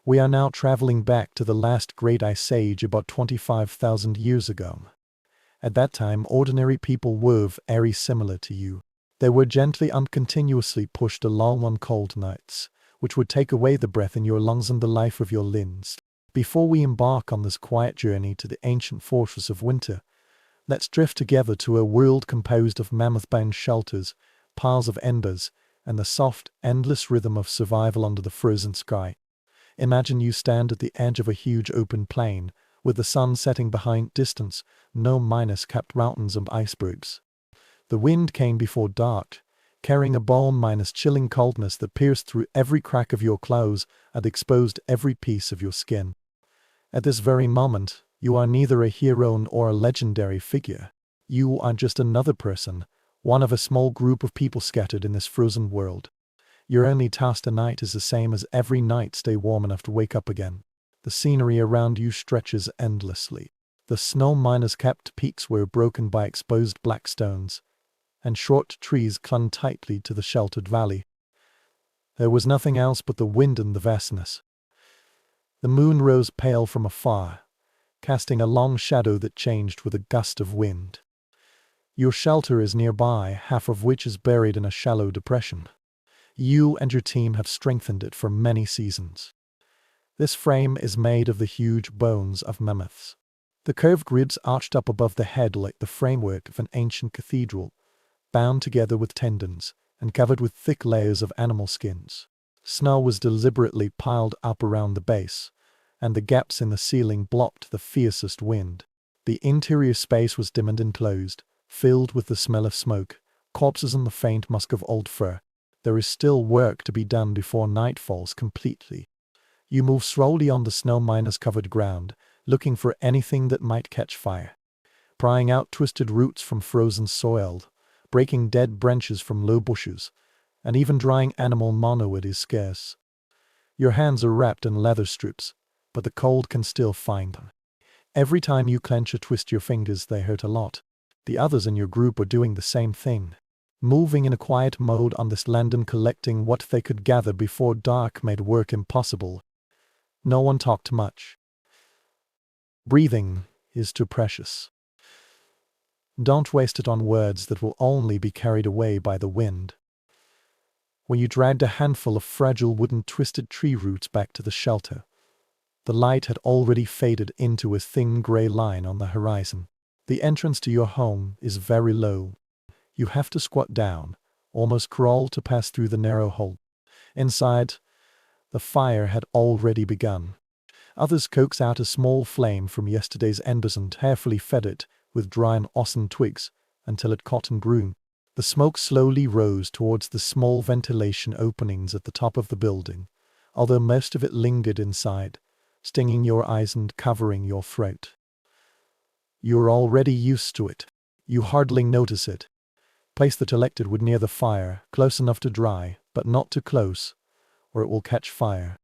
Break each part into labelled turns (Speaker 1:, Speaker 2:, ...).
Speaker 1: We are now traveling back to the last great ice age about 25,000 years ago. At that time, ordinary people were very similar to you. They were gently and continuously pushed along on cold nights, which would take away the breath in your lungs and the life of your limbs. Before we embark on this quiet journey to the ancient fortress of winter, let's drift together to a world composed of mammoth-bound shelters, piles of embers, and the soft, endless rhythm of survival under the frozen sky. Imagine you stand at the edge of a huge open plain, with the sun setting behind distance, no minus-capped mountains and icebergs. The wind came before dark, carrying a bone-minus chilling coldness that pierced through every crack of your clothes and exposed every piece of your skin. At this very moment, you are neither a hero nor a legendary figure. You are just another person, one of a small group of people scattered in this frozen world. Your only task tonight is the same as every night: stay warm enough to wake up again. The scenery around you stretches endlessly. The snow-capped peaks were broken by exposed black stones, and short trees clung tightly to the sheltered valley. There was nothing else but the wind and the vastness. The moon rose pale from afar, casting a long shadow that changed with a gust of wind. Your shelter is nearby, half of which is buried in a shallow depression. You and your team have strengthened it for many seasons. This frame is made of the huge bones of mammoths. The curved ribs arched up above the head like the framework of an ancient cathedral, bound together with tendons and covered with thick layers of animal skins. Snow was deliberately piled up around the base, and the gaps in the ceiling blocked the fiercest wind. The interior space was dim and enclosed, filled with the smell of smoke, corpses and the faint musk of old fur. There is still work to be done before night falls completely. You move slowly on the snow-covered ground, looking for anything that might catch fire. Prying out twisted roots from frozen soil, breaking dead branches from low bushes, and even drying animal monowood is scarce. Your hands are wrapped in leather strips, but the cold can still find them. Every time you clench or twist your fingers, they hurt a lot. The others in your group are doing the same thing, moving in a quiet mode on this land and collecting what they could gather before dark made work impossible. No one talked much. Breathing is too precious. Don't waste it on words that will only be carried away by the wind. When you dragged a handful of fragile wooden twisted tree roots back to the shelter, the light had already faded into a thin gray line on the horizon. The entrance to your home is very low. You have to squat down, almost crawl to pass through the narrow hole. Inside, the fire had already begun. Others coaxed out a small flame from yesterday's embers and carefully fed it with dry and ossen twigs until it caught and grew. The smoke slowly rose towards the small ventilation openings at the top of the building, although most of it lingered inside, stinging your eyes and covering your throat. You're already used to it. You hardly notice it. Place the collected wood near the fire, close enough to dry, but not too close, or it will catch fire.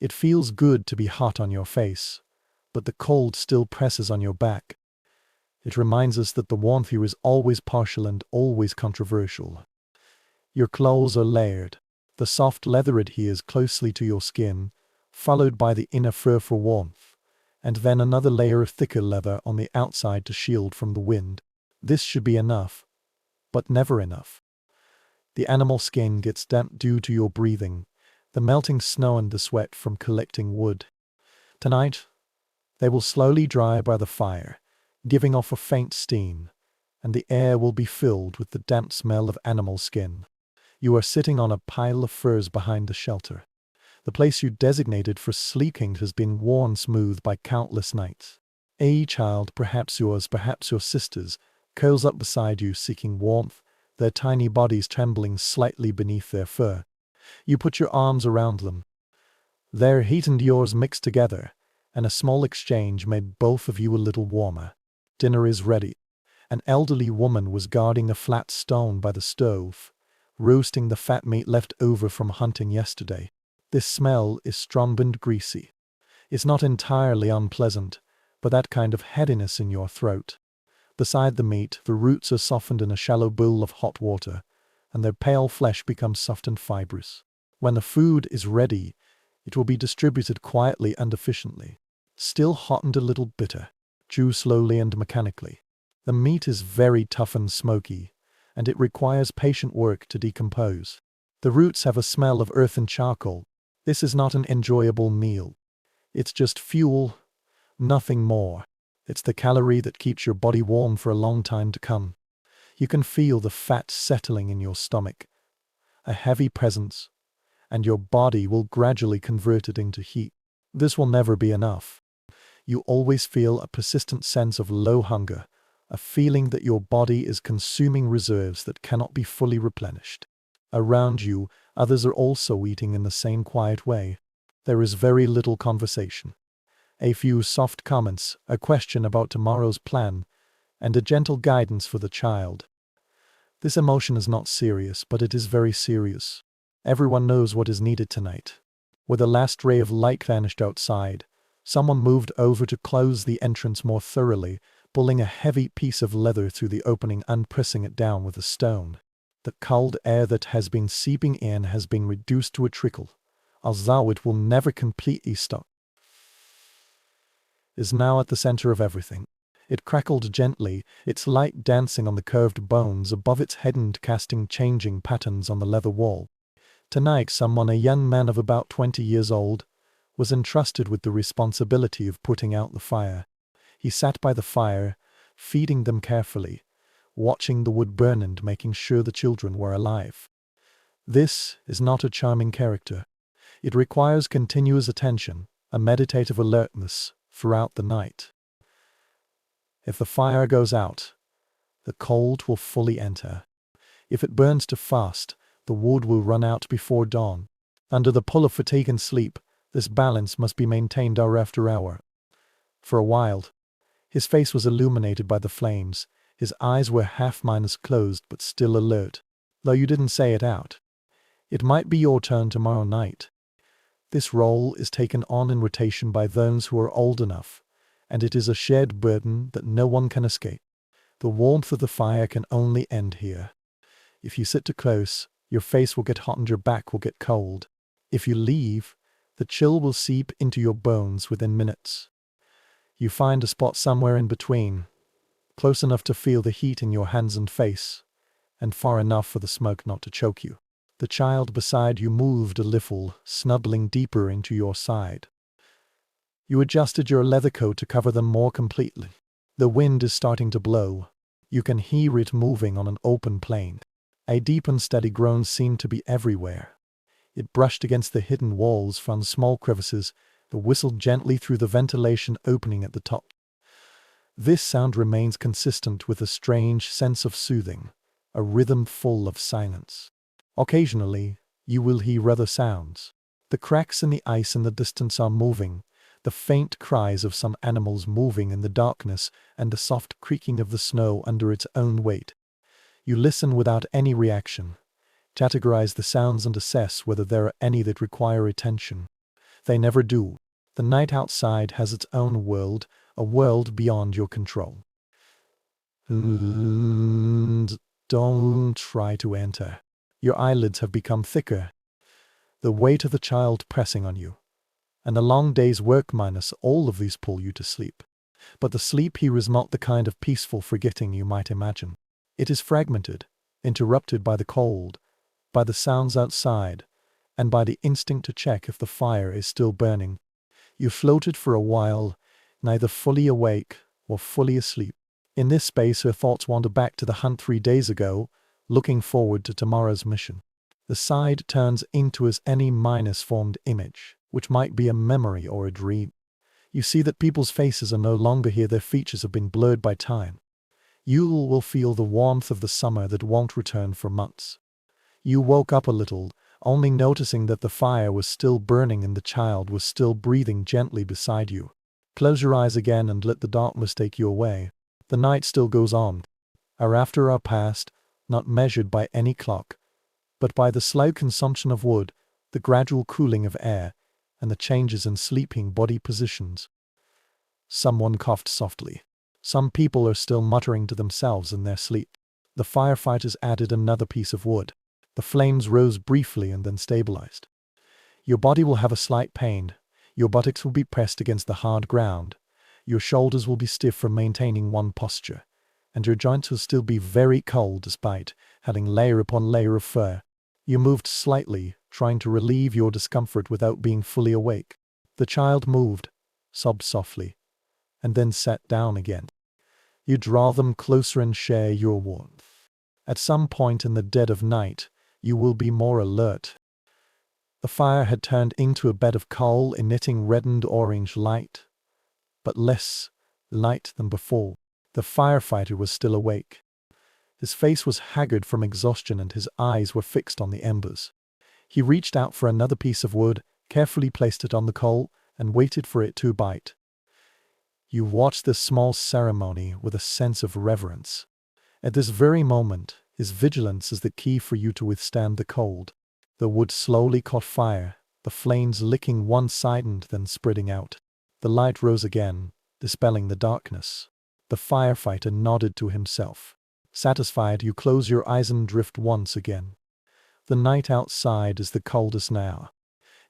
Speaker 1: It feels good to be hot on your face, but the cold still presses on your back. It reminds us that the warmth here is always partial and always controversial. Your clothes are layered. The soft leather adheres closely to your skin, followed by the inner fur for warmth, and then another layer of thicker leather on the outside to shield from the wind. This should be enough, but never enough. The animal skin gets damp due to your breathing, the melting snow and the sweat from collecting wood. Tonight, they will slowly dry by the fire, giving off a faint steam, and the air will be filled with the damp smell of animal skin. You are sitting on a pile of furs behind the shelter. The place you designated for sleeping has been worn smooth by countless nights. A child, perhaps yours, perhaps your sister's, curls up beside you seeking warmth, their tiny bodies trembling slightly beneath their fur. You put your arms around them. Their heat and yours mixed together, and a small exchange made both of you a little warmer. Dinner is ready. An elderly woman was guarding a flat stone by the stove, roasting the fat meat left over from hunting yesterday. This smell is strong and greasy. It's not entirely unpleasant, but that kind of headiness in your throat. Beside the meat, the roots are softened in a shallow bowl of hot water, and their pale flesh becomes soft and fibrous. When the food is ready, It will be distributed quietly and efficiently. Still hot and a little bitter. Chew slowly and mechanically. The meat is very tough and smoky, and it requires patient work to decompose. The roots have a smell of earth and charcoal. This is not an enjoyable meal. It's just fuel, nothing more. It's the calorie that keeps your body warm for a long time to come. You can feel the fat settling in your stomach, a heavy presence, and your body will gradually convert it into heat. This will never be enough. You always feel a persistent sense of low hunger, a feeling that your body is consuming reserves that cannot be fully replenished. Around you, others are also eating in the same quiet way. There is very little conversation. A few soft comments, a question about tomorrow's plan, and a gentle guidance for the child. This emotion is not serious, but it is very serious. Everyone knows what is needed tonight. With the last ray of light vanished outside, someone moved over to close the entrance more thoroughly, pulling a heavy piece of leather through the opening and pressing it down with a stone. The cold air that has been seeping in has been reduced to a trickle, although it will never completely stop. Is now at the center of everything. It crackled gently, its light dancing on the curved bones above its head and casting changing patterns on the leather wall. Tonight someone, a young man of about 20 years old, was entrusted with the responsibility of putting out the fire. He sat by the fire, feeding them carefully, watching the wood burn and making sure the children were alive. This is not a charming character. It requires continuous attention, a meditative alertness throughout the night. If the fire goes out, the cold will fully enter. If it burns too fast, the wood will run out before dawn. Under the pull of fatigue and sleep, this balance must be maintained hour after hour. For a while, his face was illuminated by the flames. His eyes were half-minus closed but still alert, though you didn't say it out. It might be your turn tomorrow night. This role is taken on in rotation by those who are old enough, and it is a shared burden that no one can escape. The warmth of the fire can only end here. If you sit too close, your face will get hot and your back will get cold. If you leave, the chill will seep into your bones within minutes. You find a spot somewhere in between, close enough to feel the heat in your hands and face, and far enough for the smoke not to choke you. The child beside you moved a little, snuggling deeper into your side. You adjusted your leather coat to cover them more completely. The wind is starting to blow. You can hear it moving on an open plain. A deep and steady groan seemed to be everywhere. It brushed against the hidden walls from small crevices, whistled gently through the ventilation opening at the top. This sound remains consistent with a strange sense of soothing, a rhythm full of silence. Occasionally, you will hear other sounds. The cracks in the ice in the distance are moving, the faint cries of some animals moving in the darkness, and the soft creaking of the snow under its own weight. You listen without any reaction, categorize the sounds and assess whether there are any that require attention. They never do. The night outside has its own world, a world beyond your control. And don't try to enter. Your eyelids have become thicker, the weight of the child pressing on you, and a long day's work minus all of these pull you to sleep. But the sleep here is not the kind of peaceful forgetting you might imagine. It is fragmented, interrupted by the cold, by the sounds outside, and by the instinct to check if the fire is still burning. You floated for a while, neither fully awake or fully asleep. In this space her thoughts wander back to the hunt 3 days ago, looking forward to tomorrow's mission. The side turns into as any minus-formed image, which might be a memory or a dream. You see that people's faces are no longer here, their features have been blurred by time. You will feel the warmth of the summer that won't return for months. You woke up a little, only noticing that the fire was still burning and the child was still breathing gently beside you. Close your eyes again and let the darkness take you away. The night still goes on. Hour after hour passed, not measured by any clock, but by the slow consumption of wood, the gradual cooling of air, and the changes in sleeping body positions. Someone coughed softly. Some people are still muttering to themselves in their sleep. The firefighters added another piece of wood. The flames rose briefly and then stabilized. Your body will have a slight pain, your buttocks will be pressed against the hard ground, your shoulders will be stiff from maintaining one posture, and your joints will still be very cold despite having layer upon layer of fur. You moved slightly, trying to relieve your discomfort without being fully awake. The child moved, sobbed softly, and then sat down again. You draw them closer and share your warmth. At some point in the dead of night, you will be more alert. The fire had turned into a bed of coal emitting reddened orange light, but less light than before. The firefighter was still awake. His face was haggard from exhaustion and his eyes were fixed on the embers. He reached out for another piece of wood, carefully placed it on the coal, and waited for it to bite. You watched this small ceremony with a sense of reverence. At this very moment, his vigilance is the key for you to withstand the cold. The wood slowly caught fire, the flames licking one side and then spreading out. The light rose again, dispelling the darkness. The firefighter nodded to himself. Satisfied, you close your eyes and drift once again. The night outside is the coldest now.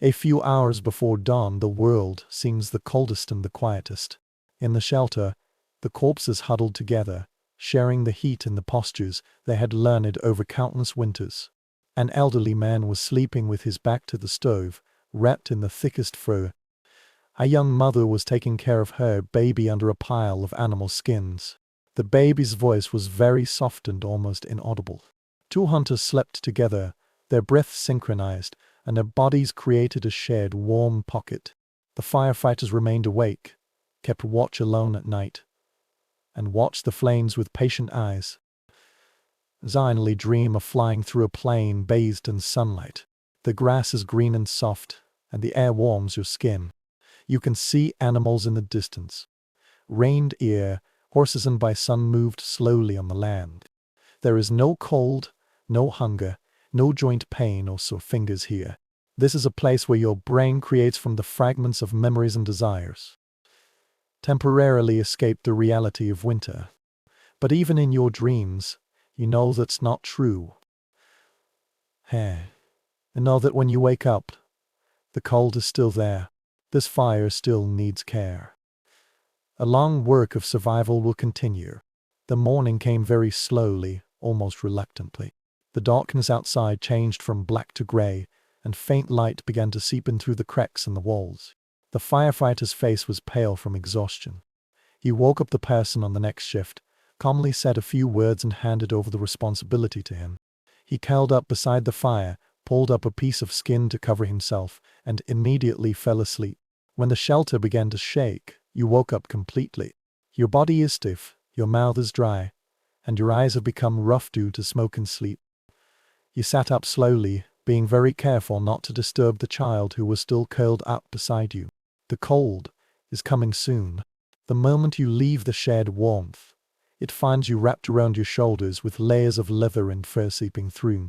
Speaker 1: A few hours before dawn, the world seems the coldest and the quietest. In the shelter, the corpses huddled together, sharing the heat in the postures they had learned over countless winters. An elderly man was sleeping with his back to the stove, wrapped in the thickest fur. A young mother was taking care of her baby under a pile of animal skins. The baby's voice was very soft and almost inaudible. Two hunters slept together, their breaths synchronized, and their bodies created a shared warm pocket. The firefighters remained awake, kept watch alone at night, and watched the flames with patient eyes. Finally dream of flying through a plain bathed in sunlight. The grass is green and soft, and the air warms your skin. You can see animals in the distance. Reindeer, horses and bison moved slowly on the land. There is no cold, no hunger, no joint pain or sore fingers here. This is a place where your brain creates from the fragments of memories and desires. Temporarily escape the reality of winter. But even in your dreams, you know that's not true. And know that when you wake up, the cold is still there. This fire still needs care. A long work of survival will continue. The morning came very slowly, almost reluctantly. The darkness outside changed from black to gray, and faint light began to seep in through the cracks in the walls. The firefighter's face was pale from exhaustion. He woke up the person on the next shift, calmly said a few words and handed over the responsibility to him. He curled up beside the fire, pulled up a piece of skin to cover himself, and immediately fell asleep. When the shelter began to shake, you woke up completely. Your body is stiff, your mouth is dry, and your eyes have become rough due to smoke and sleep. You sat up slowly, being very careful not to disturb the child who was still curled up beside you. The cold is coming soon. The moment you leave the shared warmth, it finds you wrapped around your shoulders with layers of leather and fur seeping through.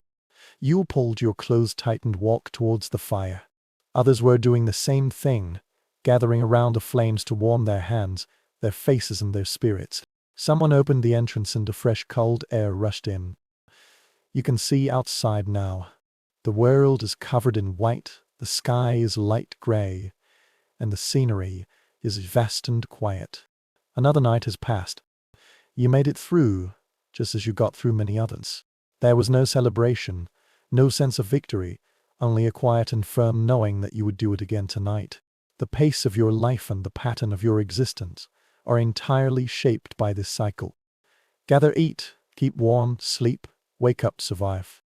Speaker 1: You pulled your clothes tight and walked towards the fire. Others were doing the same thing, gathering around the flames to warm their hands, their faces and their spirits. Someone opened the entrance and a fresh cold air rushed in. You can see outside now. The world is covered in white, the sky is light gray, and the scenery is vast and quiet. Another night has passed. You made it through, just as you got through many others. There was no celebration, no sense of victory, only a quiet and firm knowing that you would do it again tonight. The pace of your life and the pattern of your existence are entirely shaped by this cycle. Gather, eat, keep warm, sleep, wake up, survive.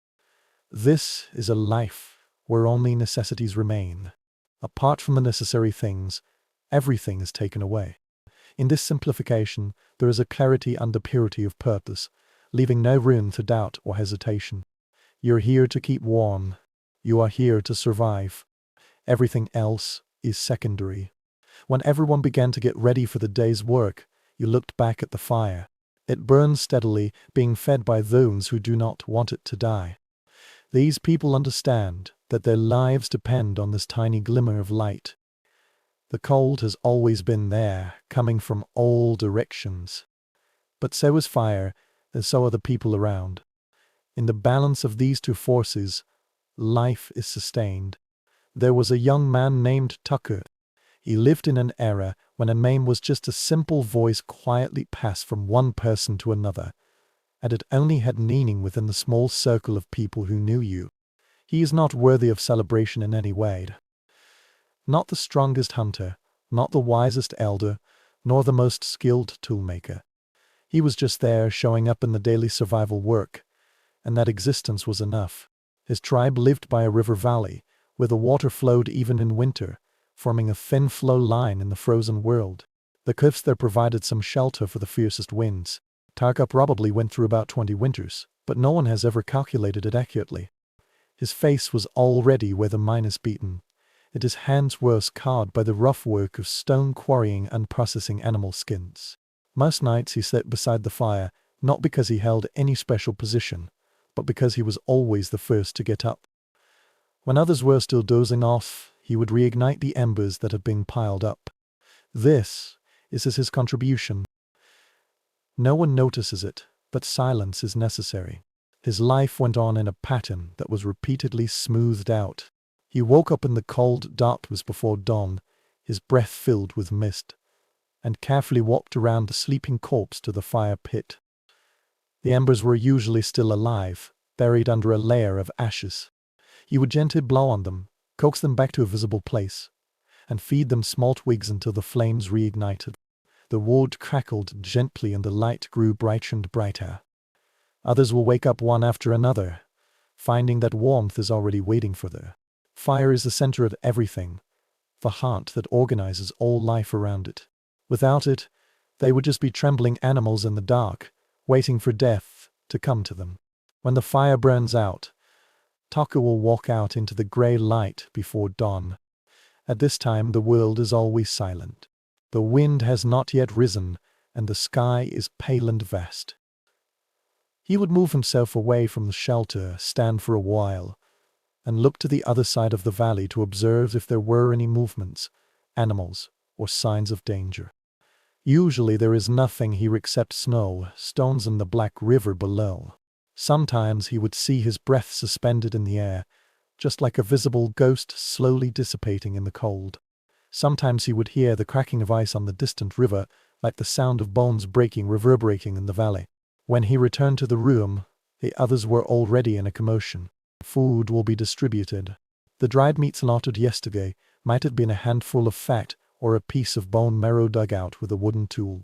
Speaker 1: This is a life where only necessities remain. Apart from the necessary things, everything is taken away. In this simplification, there is a clarity and a purity of purpose, leaving no room for doubt or hesitation. You're here to keep warm. You are here to survive. Everything else is secondary. When everyone began to get ready for the day's work, you looked back at the fire. It burns steadily, being fed by those who do not want it to die. These people understand that their lives depend on this tiny glimmer of light. The cold has always been there, coming from all directions. But so is fire, and so are the people around. In the balance of these two forces, life is sustained. There was a young man named Tucker. He lived in an era when a name was just a simple voice quietly passed from one person to another, and it only had meaning within the small circle of people who knew you. He is not worthy of celebration in any way. Not the strongest hunter, not the wisest elder, nor the most skilled toolmaker. He was just there showing up in the daily survival work, and that existence was enough. His tribe lived by a river valley, where the water flowed even in winter, forming a thin flow line in the frozen world. The cliffs there provided some shelter for the fiercest winds. Tarka probably went through about 20 winters, but no one has ever calculated it accurately. His face was already where the mine is beaten, and his hands were scarred by the rough work of stone quarrying and processing animal skins. Most nights he sat beside the fire, not because he held any special position, but because he was always the first to get up. When others were still dozing off, he would reignite the embers that had been piled up. This is his contribution. No one notices it, but silence is necessary. His life went on in a pattern that was repeatedly smoothed out. He woke up in the cold darkness before dawn, his breath filled with mist, and carefully walked around the sleeping corpse to the fire pit. The embers were usually still alive, buried under a layer of ashes. He would gently blow on them, coax them back to a visible place, and feed them small twigs until the flames reignited. The wood crackled gently and the light grew brighter and brighter. Others will wake up one after another, finding that warmth is already waiting for them. Fire is the center of everything, the heart that organizes all life around it. Without it, they would just be trembling animals in the dark, waiting for death to come to them. When the fire burns out, Taka will walk out into the gray light before dawn. At this time the world is always silent. The wind has not yet risen, and the sky is pale and vast. He would move himself away from the shelter, stand for a while, and look to the other side of the valley to observe if there were any movements, animals, or signs of danger. Usually there is nothing here except snow, stones, and the black river below. Sometimes he would see his breath suspended in the air, just like a visible ghost slowly dissipating in the cold. Sometimes he would hear the cracking of ice on the distant river, like the sound of bones breaking reverberating in the valley. When he returned to the room, the others were already in a commotion. Food will be distributed. The dried meat slaughtered yesterday might have been a handful of fat or a piece of bone marrow dug out with a wooden tool.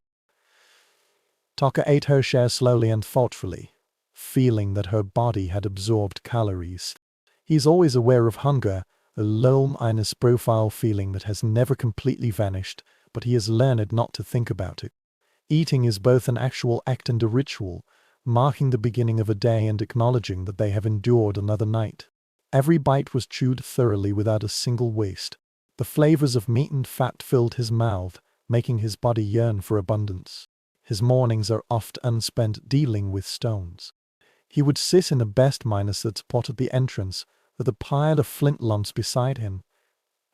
Speaker 1: Taka ate her share slowly and thoughtfully, feeling that her body had absorbed calories. He is always aware of hunger, a low-minus profile feeling that has never completely vanished, but he has learned not to think about it. Eating is both an actual act and a ritual, marking the beginning of a day and acknowledging that they have endured another night. Every bite was chewed thoroughly without a single waste. The flavors of meat and fat filled his mouth, making his body yearn for abundance. His mornings are oft unspent dealing with stones. He would sit in a best minus that spot at the entrance, with a pile of flint lumps beside him,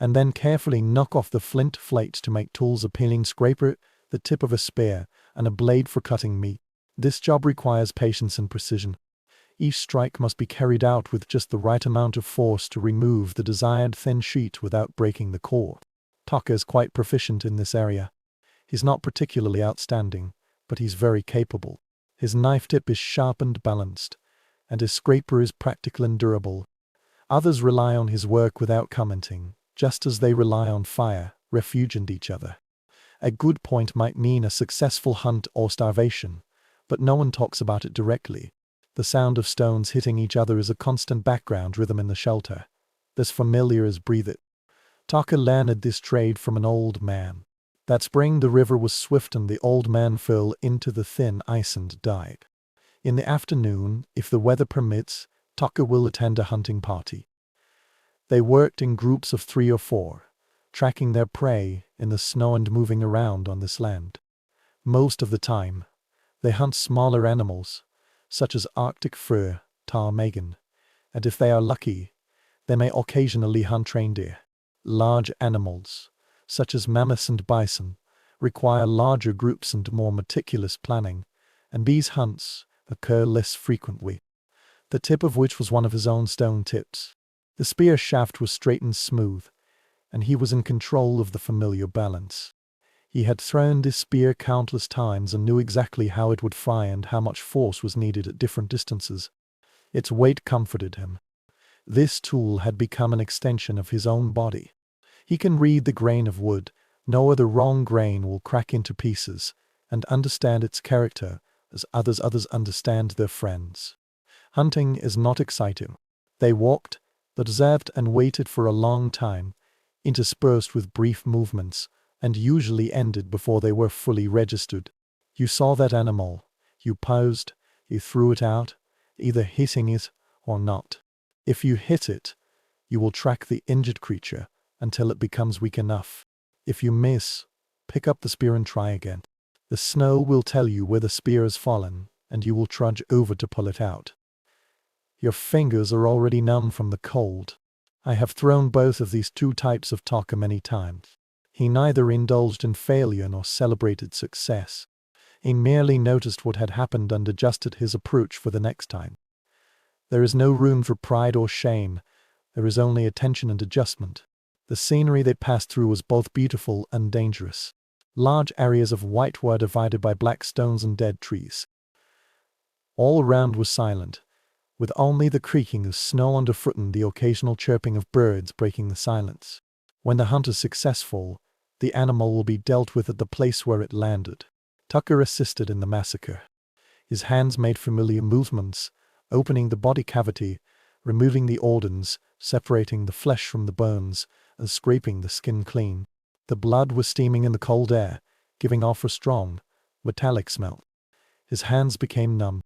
Speaker 1: and then carefully knock off the flint flakes to make tools: a peeling scraper, the tip of a spear, and a blade for cutting meat. This job requires patience and precision. Each strike must be carried out with just the right amount of force to remove the desired thin sheet without breaking the core. Taka is quite proficient in this area. He's not particularly outstanding, but he's very capable. His knife tip is sharp and balanced, and his scraper is practical and durable. Others rely on his work without commenting, just as they rely on fire, refuge, and each other. A good point might mean a successful hunt or starvation, but no one talks about it directly. The sound of stones hitting each other is a constant background rhythm in the shelter, as familiar as breathe it. Taka learned this trade from an old man. That spring the river was swift and the old man fell into the thin ice and died. In the afternoon, if the weather permits, Taka will attend a hunting party. They worked in groups of 3 or 4, tracking their prey in the snow and moving around on this land. Most of the time, they hunt smaller animals, such as Arctic fur, ptarmigan, and if they are lucky, they may occasionally hunt reindeer. Large animals, such as mammoths and bison, require larger groups and more meticulous planning, and these hunts occur less frequently. The tip of which was one of his own stone tips. The spear shaft was straight and smooth, and he was in control of the familiar balance. He had thrown this spear countless times and knew exactly how it would fly and how much force was needed at different distances. Its weight comforted him. This tool had become an extension of his own body. He can read the grain of wood, know whether wrong grain will crack into pieces, and understand its character as others understand their friends. Hunting is not exciting. They walked, observed and waited for a long time, interspersed with brief movements, and usually ended before they were fully registered. You saw that animal, you paused, you threw it out, either hitting it or not. If you hit it, you will track the injured creature until it becomes weak enough. If you miss, pick up the spear and try again. The snow will tell you where the spear has fallen, and you will trudge over to pull it out. Your fingers are already numb from the cold. I have thrown both of these two types of talker many times. He neither indulged in failure nor celebrated success. He merely noticed what had happened and adjusted his approach for the next time. There is no room for pride or shame. There is only attention and adjustment. The scenery they passed through was both beautiful and dangerous. Large areas of white were divided by black stones and dead trees. All around was silent, with only the creaking of snow underfoot and the occasional chirping of birds breaking the silence. When the hunt is successful, the animal will be dealt with at the place where it landed. Tucker assisted in the massacre. His hands made familiar movements, opening the body cavity, removing the organs, separating the flesh from the bones, and scraping the skin clean. The blood was steaming in the cold air, giving off a strong, metallic smell. His hands became numb.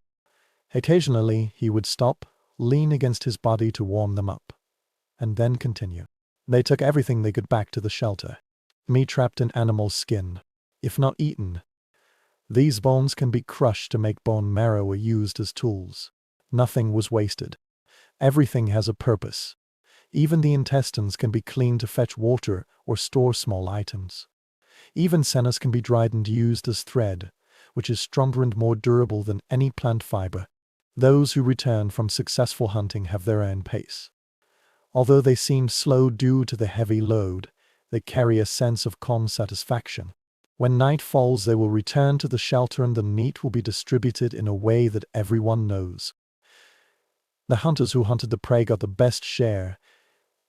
Speaker 1: Occasionally he would stop, lean against his body to warm them up, and then continue. They took everything they could back to the shelter. Meat trapped in animal skin, if not eaten. These bones can be crushed to make bone marrow or used as tools. Nothing was wasted. Everything has a purpose. Even the intestines can be cleaned to fetch water or store small items. Even sennas can be dried and used as thread, which is stronger and more durable than any plant fiber. Those who return from successful hunting have their own pace. Although they seem slow due to the heavy load, they carry a sense of calm satisfaction. When night falls, they will return to the shelter and the meat will be distributed in a way that everyone knows. The hunters who hunted the prey got the best share,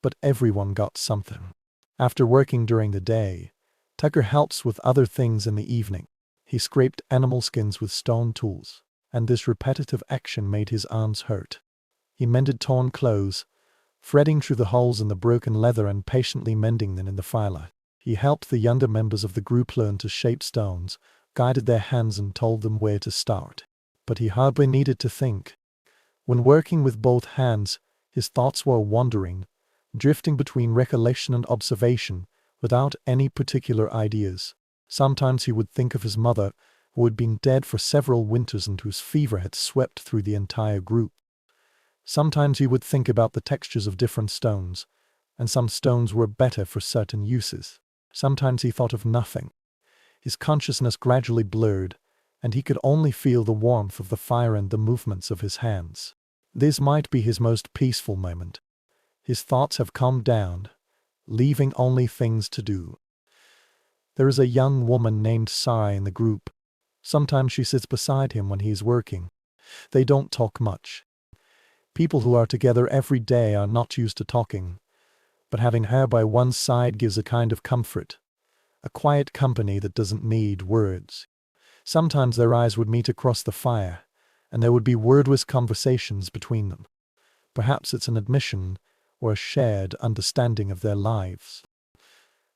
Speaker 1: but everyone got something. After working during the day, Tucker helps with other things in the evening. He scraped animal skins with stone tools, and this repetitive action made his arms hurt. He mended torn clothes, threading through the holes in the broken leather and patiently mending them in the firelight. He helped the younger members of the group learn to shape stones, guided their hands and told them where to start. But he hardly needed to think. When working with both hands, his thoughts were wandering, drifting between recollection and observation, without any particular ideas. Sometimes he would think of his mother, who had been dead for several winters and whose fever had swept through the entire group. Sometimes he would think about the textures of different stones, and some stones were better for certain uses. Sometimes he thought of nothing. His consciousness gradually blurred, and he could only feel the warmth of the fire and the movements of his hands. This might be his most peaceful moment. His thoughts have calmed down, leaving only things to do. There is a young woman named Sarah in the group. Sometimes she sits beside him when he is working. They don't talk much. People who are together every day are not used to talking, but having her by one's side gives a kind of comfort, a quiet company that doesn't need words. Sometimes their eyes would meet across the fire, and there would be wordless conversations between them. Perhaps it's an admission or a shared understanding of their lives.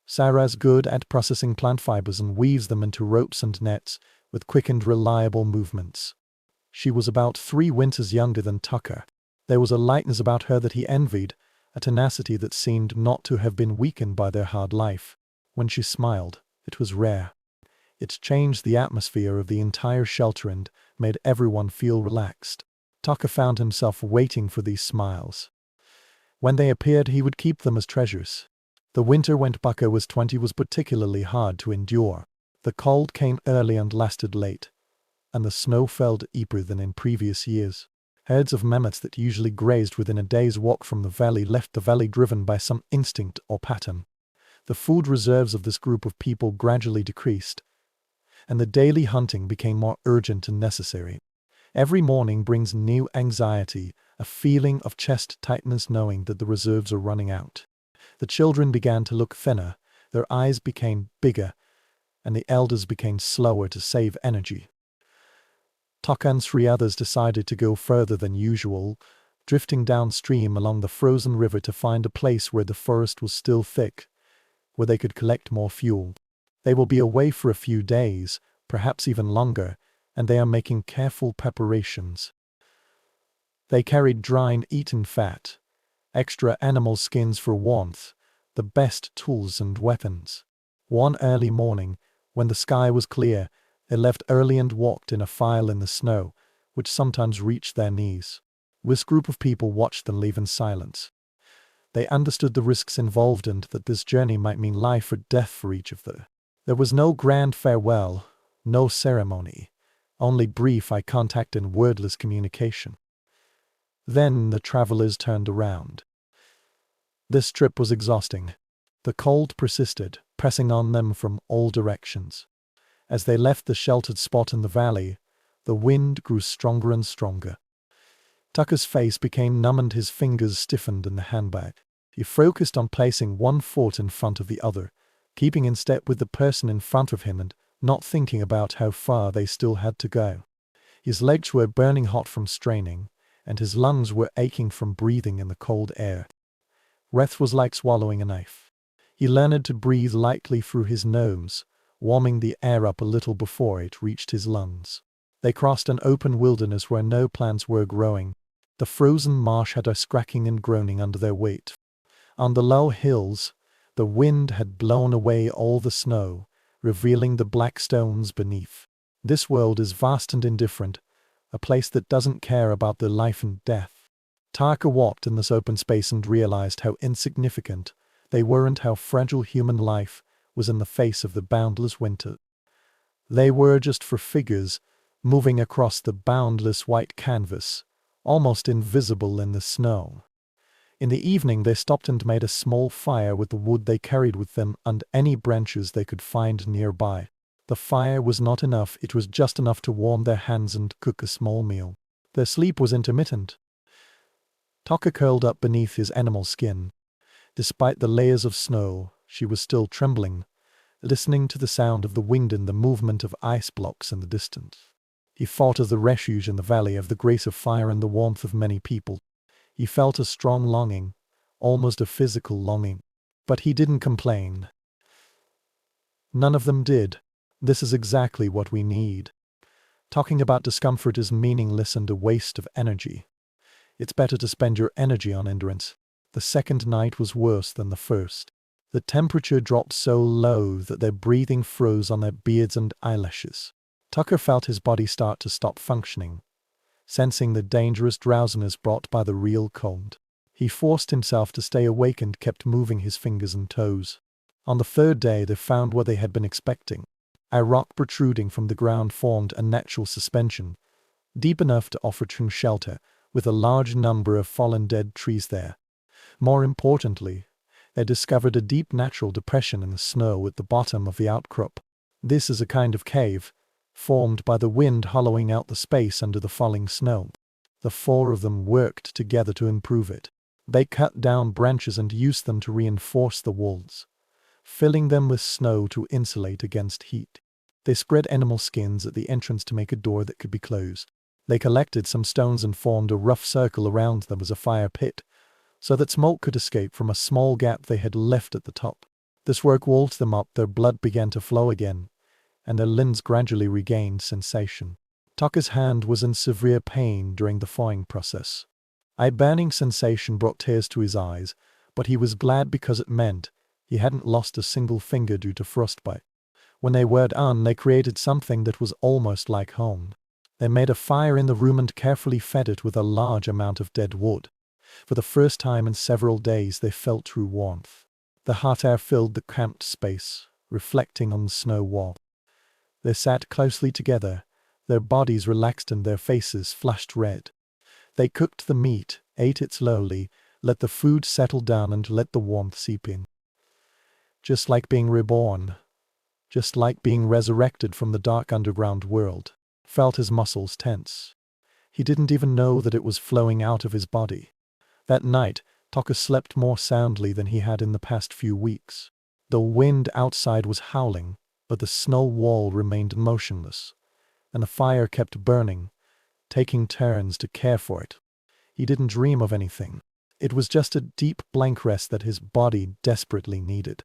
Speaker 1: Sarah's good at processing plant fibers and weaves them into ropes and nets with quick and reliable movements. She was about 3 winters younger than Tucker. There was a lightness about her that he envied, a tenacity that seemed not to have been weakened by their hard life. When she smiled, it was rare. It changed the atmosphere of the entire shelter and made everyone feel relaxed. Tucker found himself waiting for these smiles. When they appeared, he would keep them as treasures. The winter when Tucker was 20 was particularly hard to endure. The cold came early and lasted late, and the snow fell deeper than in previous years. Herds of mammoths that usually grazed within a day's walk from the valley left the valley driven by some instinct or pattern. The food reserves of this group of people gradually decreased, and the daily hunting became more urgent and necessary. Every morning brings new anxiety, a feeling of chest tightness knowing that the reserves are running out. The children began to look thinner, their eyes became bigger, and the elders became slower to save energy. Taka and 3 others decided to go further than usual, drifting downstream along the frozen river to find a place where the forest was still thick, where they could collect more fuel. They will be away for a few days, perhaps even longer, and they are making careful preparations. They carried dried eaten fat, extra animal skins for warmth, the best tools and weapons. One early morning, when the sky was clear, they left early and walked in a file in the snow, which sometimes reached their knees. This group of people watched them leave in silence. They understood the risks involved and that this journey might mean life or death for each of them. There was no grand farewell, no ceremony, only brief eye contact and wordless communication. Then the travelers turned around. This trip was exhausting. The cold persisted, pressing on them from all directions. As they left the sheltered spot in the valley, the wind grew stronger and stronger. Tucker's face became numb and his fingers stiffened in the handbag. He focused on placing one foot in front of the other, keeping in step with the person in front of him and not thinking about how far they still had to go. His legs were burning hot from straining, and his lungs were aching from breathing in the cold air. Breath was like swallowing a knife. He learned to breathe lightly through his nose, warming the air up a little before it reached his lungs. They crossed an open wilderness where no plants were growing. The frozen marsh had us cracking and groaning under their weight. On the low hills, the wind had blown away all the snow, revealing the black stones beneath. This world is vast and indifferent, a place that doesn't care about their life and death. Taka walked in this open space and realized how insignificant they were and how fragile human life was in the face of the boundless winter. They were just for figures, moving across the boundless white canvas, almost invisible in the snow. In the evening they stopped and made a small fire with the wood they carried with them and any branches they could find nearby. The fire was not enough, it was just enough to warm their hands and cook a small meal. Their sleep was intermittent. Taka curled up beneath his animal skin. Despite the layers of snow, she was still trembling, listening to the sound of the wind and the movement of ice blocks in the distance. He thought of the refuge in the valley, of the grace of fire and the warmth of many people. He felt a strong longing, almost a physical longing. But he didn't complain. None of them did. This is exactly what we need. Talking about discomfort is meaningless and a waste of energy. It's better to spend your energy on endurance. The second night was worse than the first. The temperature dropped so low that their breathing froze on their beards and eyelashes. Tucker felt his body start to stop functioning, sensing the dangerous drowsiness brought by the real cold. He forced himself to stay awake and kept moving his fingers and toes. On the third day they found what they had been expecting. A rock protruding from the ground formed a natural suspension, deep enough to offer true shelter, with a large number of fallen dead trees there. More importantly, they discovered a deep natural depression in the snow at the bottom of the outcrop. This is a kind of cave, formed by the wind hollowing out the space under the falling snow. The 4 of them worked together to improve it. They cut down branches and used them to reinforce the walls, filling them with snow to insulate against heat. They spread animal skins at the entrance to make a door that could be closed. They collected some stones and formed a rough circle around them as a fire pit, so that smoke could escape from a small gap they had left at the top. This work walled them up, their blood began to flow again, and their limbs gradually regained sensation. Taka's hand was in severe pain during the thawing process. A burning sensation brought tears to his eyes, but he was glad because it meant he hadn't lost a single finger due to frostbite. When they were done, they created something that was almost like home. They made a fire in the room and carefully fed it with a large amount of dead wood. For the first time in several days they felt true warmth. The hot air filled the cramped space, reflecting on the snow wall. They sat closely together, their bodies relaxed and their faces flushed red. They cooked the meat, ate it slowly, let the food settle down and let the warmth seep in. Just like being reborn. Just like being resurrected from the dark underground world. Felt his muscles tense. He didn't even know that it was flowing out of his body. That night, Taka slept more soundly than he had in the past few weeks. The wind outside was howling, but the snow wall remained motionless, and the fire kept burning, taking turns to care for it. He didn't dream of anything. It was just a deep blank rest that his body desperately needed.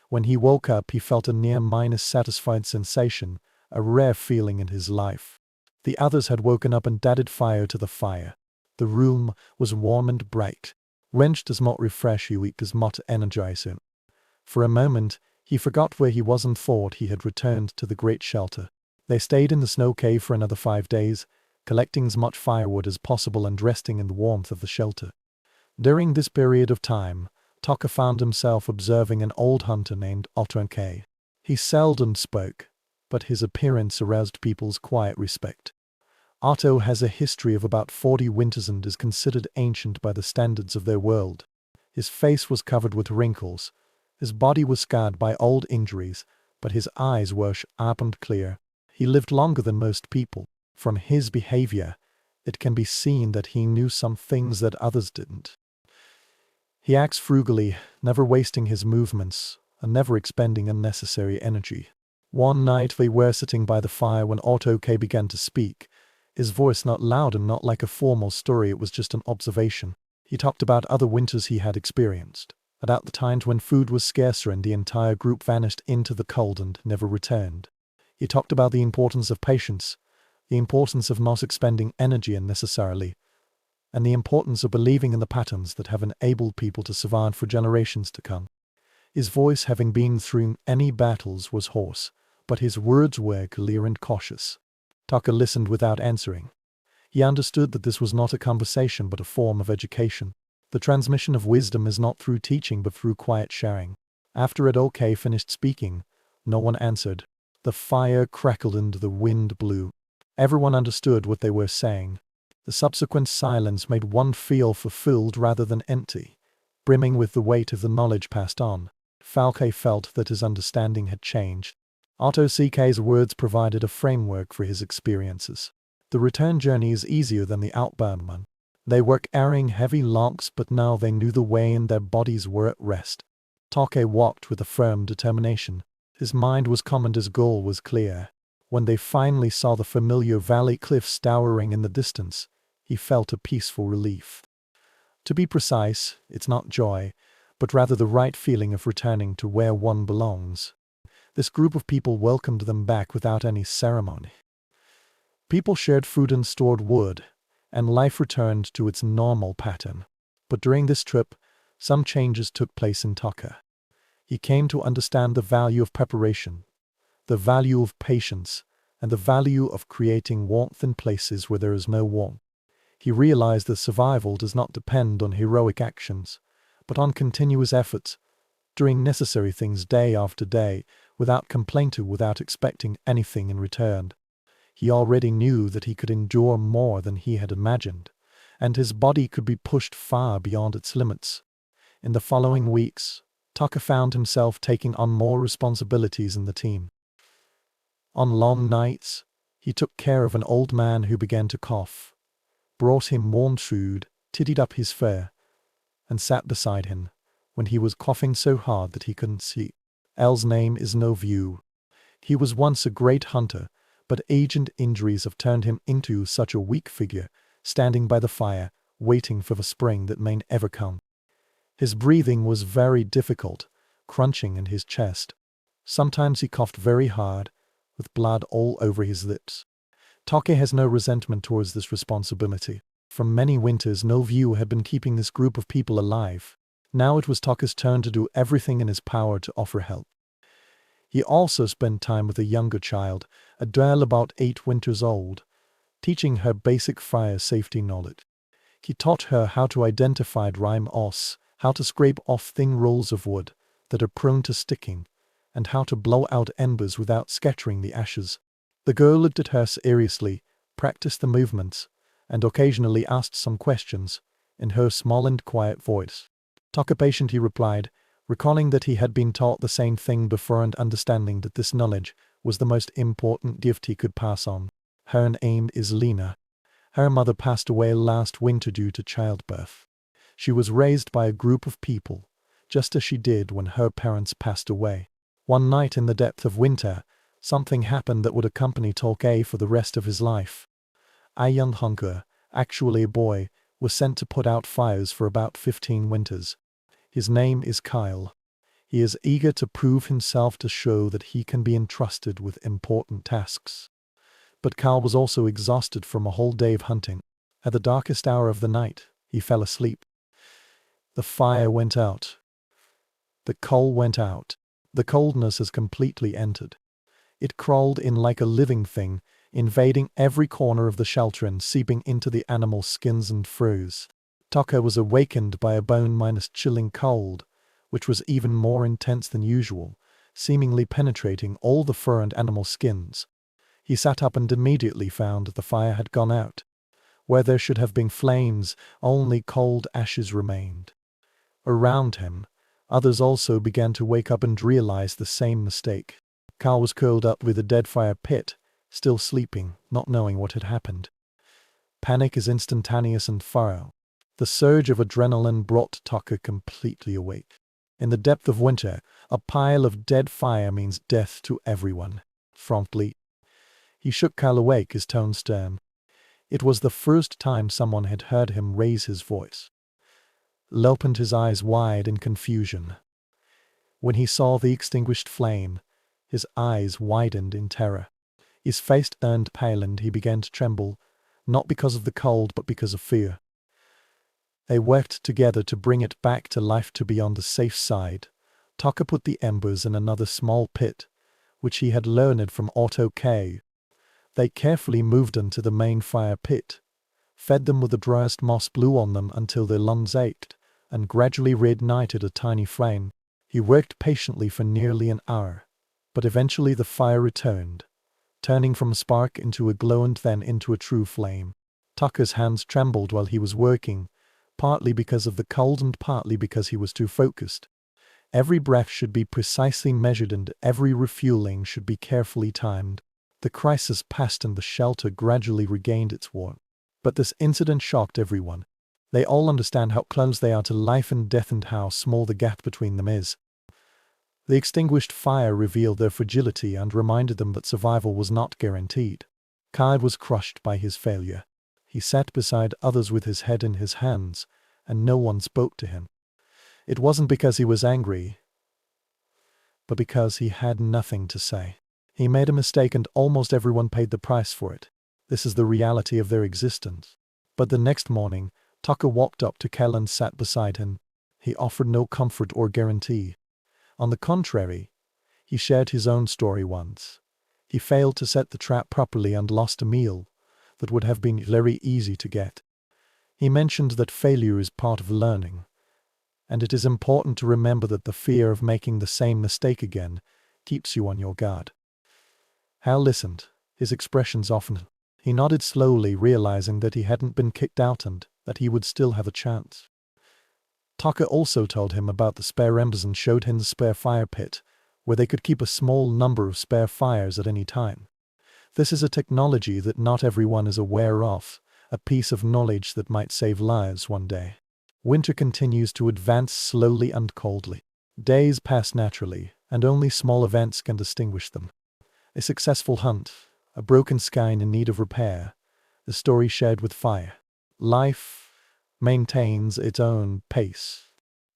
Speaker 1: When he woke up, he felt a near-minus satisfied sensation, a rare feeling in his life. The others had woken up and added fire to the fire. The room was warm and bright. Wrench does not refresh you, it does not energize him. For a moment, he forgot where he was and thought he had returned to the great shelter. They stayed in the snow cave for another 5 days, collecting as much firewood as possible and resting in the warmth of the shelter. During this period of time, Taka found himself observing an old hunter named Otto. He seldom spoke, but his appearance aroused people's quiet respect. Otto has a history of about 40 winters and is considered ancient by the standards of their world. His face was covered with wrinkles. His body was scarred by old injuries, but his eyes were sharp and clear. He lived longer than most people. From his behavior, it can be seen that he knew some things that others didn't. He acts frugally, never wasting his movements, and never expending unnecessary energy. One night they were sitting by the fire when Otto began to speak. His voice not loud and not like a formal story, it was just an observation. He talked about other winters he had experienced, about the times when food was scarcer and the entire group vanished into the cold and never returned. He talked about the importance of patience, the importance of not expending energy unnecessarily, and the importance of believing in the patterns that have enabled people to survive for generations to come. His voice, having been through any battles, was hoarse, but his words were clear and cautious. Taka listened without answering. He understood that this was not a conversation but a form of education. The transmission of wisdom is not through teaching but through quiet sharing. After Adoke finished speaking, no one answered. The fire crackled and the wind blew. Everyone understood what they were saying. The subsequent silence made one feel fulfilled rather than empty, brimming with the weight of the knowledge passed on. Falke felt that his understanding had changed. Otto CK's words provided a framework for his experiences. The return journey is easier than the outbound one. They were carrying heavy logs, but now they knew the way and their bodies were at rest. Take walked with a firm determination. His mind was calm and his goal was clear. When they finally saw the familiar valley cliffs towering in the distance, he felt a peaceful relief. To be precise, it's not joy, but rather the right feeling of returning to where one belongs. This group of people welcomed them back without any ceremony. People shared food and stored wood, and life returned to its normal pattern. But during this trip, some changes took place in Taka. He came to understand the value of preparation, the value of patience, and the value of creating warmth in places where there is no warmth. He realized that survival does not depend on heroic actions, but on continuous efforts, doing necessary things day after day, without complaint or without expecting anything in return. He already knew that he could endure more than he had imagined, and his body could be pushed far beyond its limits. In the following weeks, Taka found himself taking on more responsibilities in the team. On long nights, he took care of an old man who began to cough, brought him warm food, tidied up his fur, and sat beside him when he was coughing so hard that he couldn't see. L's name is No View. He was once a great hunter, but age and injuries have turned him into such a weak figure, standing by the fire, waiting for the spring that may never come. His breathing was very difficult, crunching in his chest. Sometimes he coughed very hard, with blood all over his lips. Take has no resentment towards this responsibility. For many winters, No View had been keeping this group of people alive. Now it was Take's turn to do everything in his power to offer help. He also spent time with a younger child, a girl about 8 winters old, teaching her basic fire safety knowledge. He taught her how to identify dry moss, how to scrape off thin rolls of wood that are prone to sticking, and how to blow out embers without scattering the ashes. The girl looked at her seriously, practiced the movements, and occasionally asked some questions, in her small and quiet voice. Taka patiently replied, recalling that he had been taught the same thing before and understanding that this knowledge was the most important gift he could pass on. Her name is Lena. Her mother passed away last winter due to childbirth. She was raised by a group of people, just as she did when her parents passed away. One night in the depth of winter, something happened that would accompany Tolkien for the rest of his life. A young hunter, actually a boy, was sent to put out fires for about 15 winters. His name is Kyle. He is eager to prove himself to show that he can be entrusted with important tasks. But Kyle was also exhausted from a whole day of hunting. At the darkest hour of the night, he fell asleep. The fire went out. The coal went out. The coldness has completely entered. It crawled in like a living thing, invading every corner of the shelter and seeping into the animals' skins and furs. Taka was awakened by a bone-minus chilling cold, which was even more intense than usual, seemingly penetrating all the fur and animal skins. He sat up and immediately found the fire had gone out. Where there should have been flames, only cold ashes remained. Around him, others also began to wake up and realize the same mistake. Carl was curled up with a dead fire pit, still sleeping, not knowing what had happened. Panic is instantaneous and thorough. The surge of adrenaline brought Taka completely awake. In the depth of winter, a pile of dead fire means death to everyone. Promptly, he shook Carl awake, his tone stern. It was the first time someone had heard him raise his voice. He opened his eyes wide in confusion. When he saw the extinguished flame, his eyes widened in terror. His face turned pale and he began to tremble, not because of the cold but because of fear. They worked together to bring it back to life to be on the safe side. Taka put the embers in another small pit, which he had learned from Otto K. They carefully moved them to the main fire pit, fed them with the driest moss, blew on them until their lungs ached, and gradually reignited a tiny flame. He worked patiently for nearly an hour, but eventually the fire returned, turning from a spark into a glow and then into a true flame. Taka's hands trembled while he was working, partly because of the cold and partly because he was too focused. Every breath should be precisely measured and every refueling should be carefully timed. The crisis passed and the shelter gradually regained its warmth. But this incident shocked everyone. They all understand how close they are to life and death and how small the gap between them is. The extinguished fire revealed their fragility and reminded them that survival was not guaranteed. Kai was crushed by his failure. He sat beside others with his head in his hands, and no one spoke to him. It wasn't because he was angry, but because he had nothing to say. He made a mistake and almost everyone paid the price for it. This is the reality of their existence. But the next morning, Taka walked up to Kel and sat beside him. He offered no comfort or guarantee. On the contrary, he shared his own story once. He failed to set the trap properly and lost a meal that would have been very easy to get. He mentioned that failure is part of learning, and it is important to remember that the fear of making the same mistake again keeps you on your guard. Hal listened, his expressions softened. He nodded slowly, realizing that he hadn't been kicked out and that he would still have a chance. Taka also told him about the spare embers and showed him the spare fire pit, where they could keep a small number of spare fires at any time. This is a technology that not everyone is aware of, a piece of knowledge that might save lives one day. Winter continues to advance slowly and coldly. Days pass naturally, and only small events can distinguish them. A successful hunt, a broken skein in need of repair, a story shared with fire. Life maintains its own pace.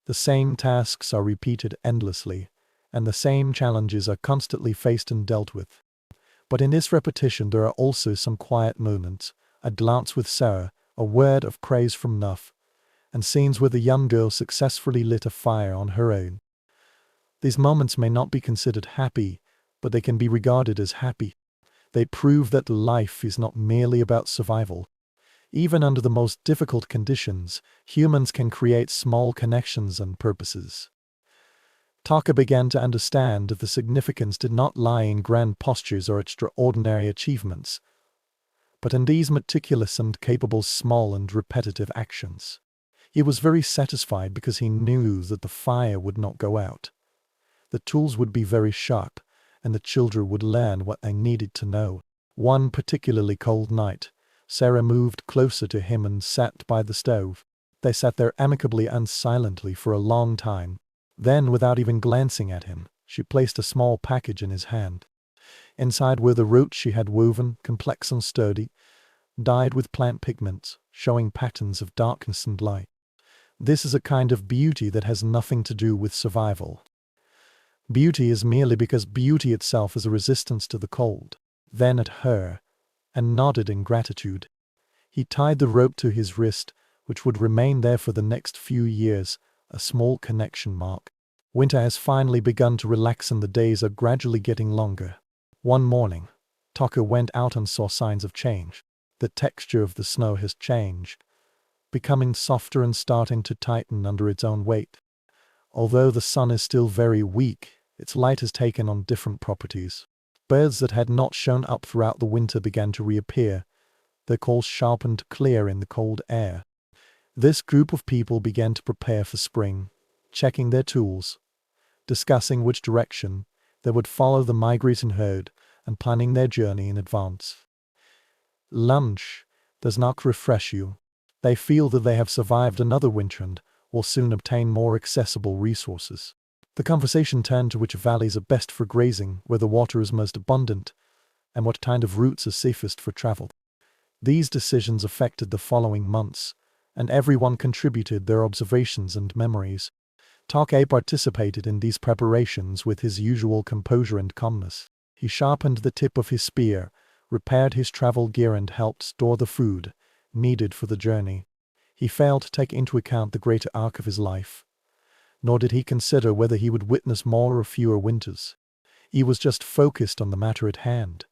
Speaker 1: The same tasks are repeated endlessly, and the same challenges are constantly faced and dealt with. But in this repetition there are also some quiet moments, a glance with Sarah, a word of praise from Nuff, and scenes where the young girl successfully lit a fire on her own. These moments may not be considered happy, but they can be regarded as happy. They prove that life is not merely about survival. Even under the most difficult conditions, humans can create small connections and purposes. Taka began to understand that the significance did not lie in grand postures or extraordinary achievements, but in these meticulous and capable small and repetitive actions. He was very satisfied because he knew that the fire would not go out. The tools would be very sharp, and the children would learn what they needed to know. One particularly cold night, Sarah moved closer to him and sat by the stove. They sat there amicably and silently for a long time. Then, without even glancing at him, she placed a small package in his hand. Inside were the ropes she had woven, complex and sturdy, dyed with plant pigments, showing patterns of darkness and light. This is a kind of beauty that has nothing to do with survival. Beauty is merely because beauty itself is a resistance to the cold. Then at her, and nodded in gratitude. He tied the rope to his wrist, which would remain there for the next few years, a small connection mark. Winter has finally begun to relax and the days are gradually getting longer. One morning, Tucker went out and saw signs of change. The texture of the snow has changed, becoming softer and starting to tighten under its own weight. Although the sun is still very weak, its light has taken on different properties. Birds that had not shown up throughout the winter began to reappear, their calls sharp and clear in the cold air. This group of people began to prepare for spring, checking their tools, discussing which direction they would follow the migrating herd, and planning their journey in advance. Lunch does not refresh you. They feel that they have survived another winter and will soon obtain more accessible resources. The conversation turned to which valleys are best for grazing, where the water is most abundant, and what kind of routes are safest for travel. These decisions affected the following months, and everyone contributed their observations and memories. Take participated in these preparations with his usual composure and calmness. He sharpened the tip of his spear, repaired his travel gear and helped store the food needed for the journey. He failed to take into account the greater arc of his life, nor did he consider whether he would witness more or fewer winters. He was just focused on the matter at hand,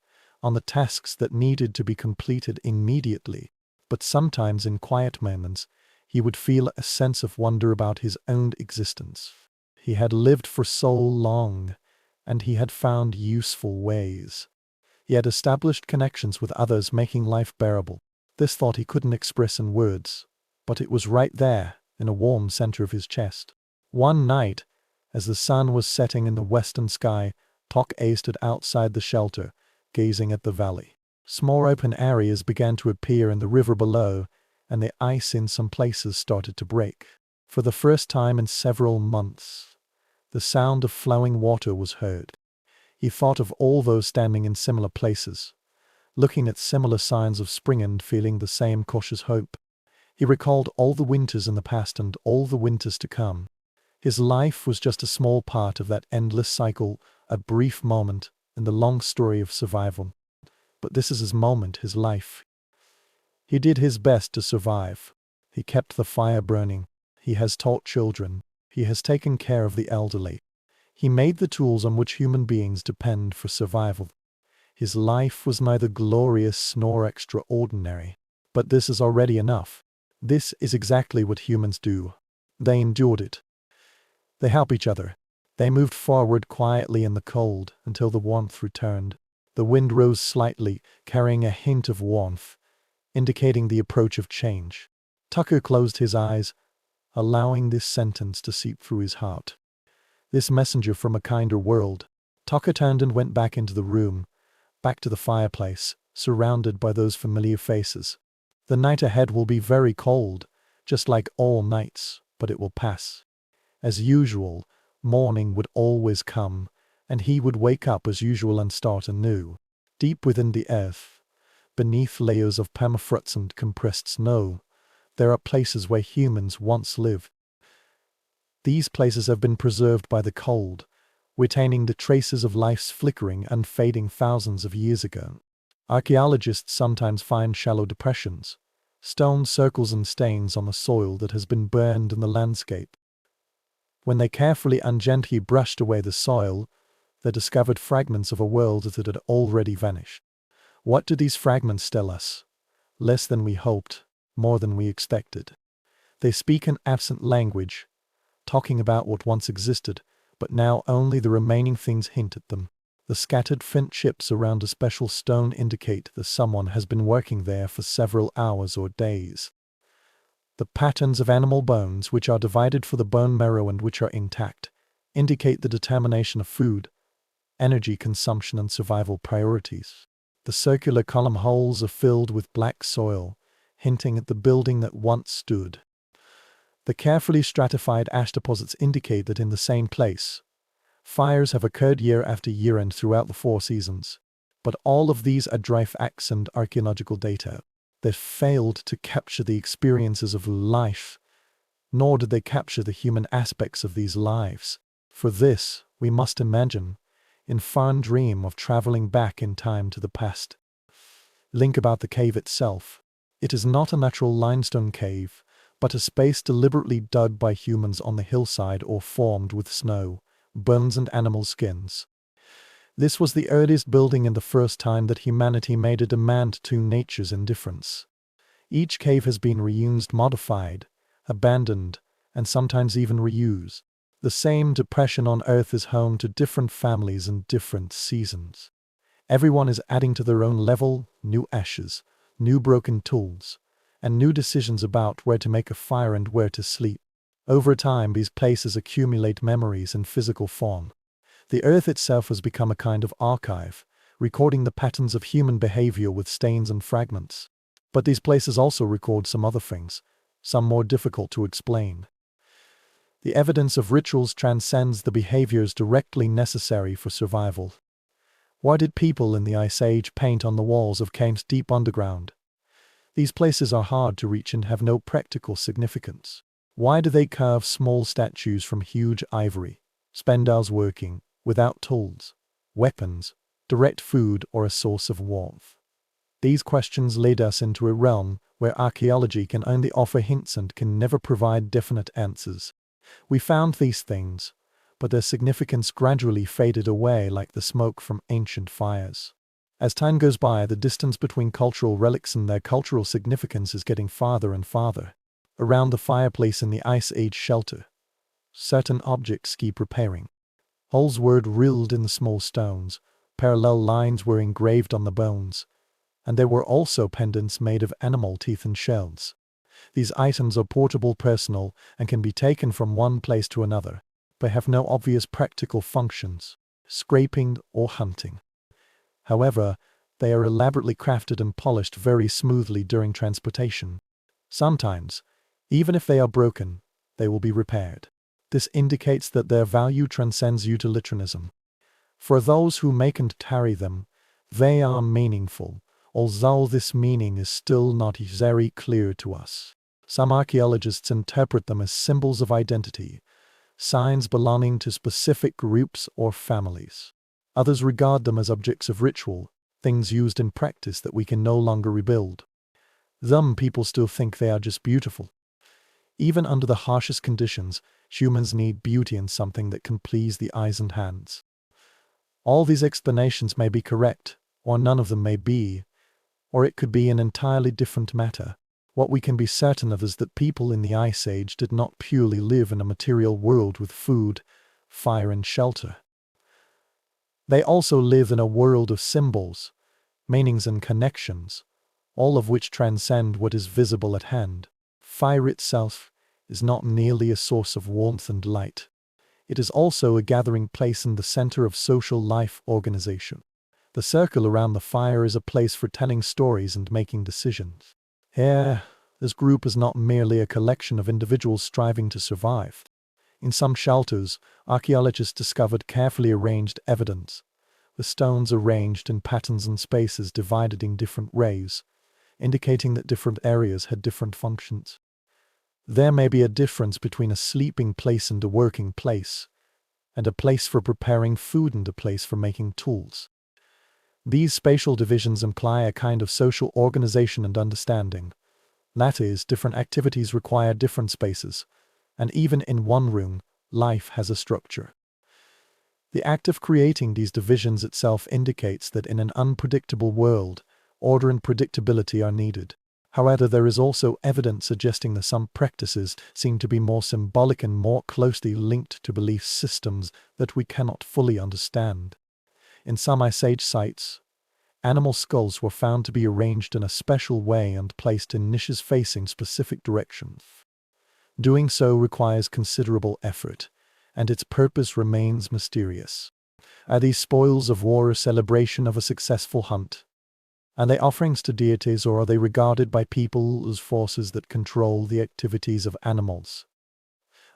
Speaker 1: on the tasks that needed to be completed immediately. But sometimes in quiet moments, he would feel a sense of wonder about his own existence. He had lived for so long, and he had found useful ways. He had established connections with others, making life bearable. This thought he couldn't express in words, but it was right there, in a warm center of his chest. One night, as the sun was setting in the western sky, Tok-A stood outside the shelter, gazing at the valley. Small open areas began to appear in the river below, and the ice in some places started to break. For the first time in several months, the sound of flowing water was heard. He thought of all those standing in similar places, looking at similar signs of spring and feeling the same cautious hope. He recalled all the winters in the past and all the winters to come. His life was just a small part of that endless cycle, a brief moment in the long story of survival. But this is his moment, his life. He did his best to survive. He kept the fire burning. He has taught children. He has taken care of the elderly. He made the tools on which human beings depend for survival. His life was neither glorious nor extraordinary. But this is already enough. This is exactly what humans do. They endured it. They help each other. They moved forward quietly in the cold until the warmth returned. The wind rose slightly, carrying a hint of warmth, indicating the approach of change. Tucker closed his eyes, allowing this sentence to seep through his heart. This messenger from a kinder world. Tucker turned and went back into the room, back to the fireplace, surrounded by those familiar faces. The night ahead will be very cold, just like all nights, but it will pass. As usual, morning would always come, and he would wake up as usual and start anew. Deep within the earth, beneath layers of permafrost and compressed snow, there are places where humans once lived. These places have been preserved by the cold, retaining the traces of life's flickering and fading thousands of years ago. Archaeologists sometimes find shallow depressions, stone circles and stains on the soil that has been burned in the landscape. When they carefully and gently brushed away the soil, they discovered fragments of a world that had already vanished. What do these fragments tell us? Less than we hoped, more than we expected. They speak an absent language, talking about what once existed, but now only the remaining things hint at them. The scattered flint chips around a special stone indicate that someone has been working there for several hours or days. The patterns of animal bones, which are divided for the bone marrow and which are intact, indicate the determination of food, energy consumption and survival priorities. The circular column holes are filled with black soil, hinting at the building that once stood. The carefully stratified ash deposits indicate that in the same place, fires have occurred year after year and throughout the 4 seasons. But all of these are dry facts and archaeological data. They failed to capture the experiences of life, nor did they capture the human aspects of these lives. For this, we must imagine, in fond dream of traveling back in time to the past. Link about the cave itself. It is not a natural limestone cave, but a space deliberately dug by humans on the hillside or formed with snow, bones and animal skins. This was the earliest building and the first time that humanity made a demand to nature's indifference. Each cave has been reused, modified, abandoned, and sometimes even reused. The same depression on Earth is home to different families and different seasons. Everyone is adding to their own level, new ashes, new broken tools, and new decisions about where to make a fire and where to sleep. Over time, these places accumulate memories in physical form. The Earth itself has become a kind of archive, recording the patterns of human behavior with stains and fragments. But these places also record some other things, some more difficult to explain. The evidence of rituals transcends the behaviors directly necessary for survival. Why did people in the Ice Age paint on the walls of caves deep underground? These places are hard to reach and have no practical significance. Why do they carve small statues from huge ivory, spend hours working, without tools, weapons, direct food or a source of warmth? These questions lead us into a realm where archaeology can only offer hints and can never provide definite answers. We found these things, but their significance gradually faded away like the smoke from ancient fires. As time goes by, the distance between cultural relics and their cultural significance is getting farther and farther. Around the fireplace in the Ice Age shelter, certain objects keep repairing. Holes were drilled in the small stones, parallel lines were engraved on the bones, and there were also pendants made of animal teeth and shells. These items are portable, personal, and can be taken from one place to another, but have no obvious practical functions, scraping or hunting. However, they are elaborately crafted and polished very smoothly during transportation. Sometimes, even if they are broken, they will be repaired. This indicates that their value transcends utilitarianism. For those who make and carry them, they are meaningful, although this meaning is still not very clear to us. Some archaeologists interpret them as symbols of identity, signs belonging to specific groups or families. Others regard them as objects of ritual, things used in practice that we can no longer rebuild. Some people still think they are just beautiful. Even under the harshest conditions, humans need beauty in something that can please the eyes and hands. All these explanations may be correct, or none of them may be, or it could be an entirely different matter. What we can be certain of is that people in the Ice Age did not purely live in a material world with food, fire and shelter. They also lived in a world of symbols, meanings and connections, all of which transcend what is visible at hand. Fire itself is not merely a source of warmth and light. It is also a gathering place in the center of social life organization. The circle around the fire is a place for telling stories and making decisions. Here, this group is not merely a collection of individuals striving to survive. In some shelters, archaeologists discovered carefully arranged evidence, with stones arranged in patterns and spaces divided in different ways, indicating that different areas had different functions. There may be a difference between a sleeping place and a working place, and a place for preparing food and a place for making tools. These spatial divisions imply a kind of social organization and understanding. That is, different activities require different spaces, and even in one room, life has a structure. The act of creating these divisions itself indicates that in an unpredictable world, order and predictability are needed. However, there is also evidence suggesting that some practices seem to be more symbolic and more closely linked to belief systems that we cannot fully understand. In some Ice Age sites, animal skulls were found to be arranged in a special way and placed in niches facing specific directions. Doing so requires considerable effort, and its purpose remains mysterious. Are these spoils of war a celebration of a successful hunt? Are they offerings to deities, or are they regarded by people as forces that control the activities of animals?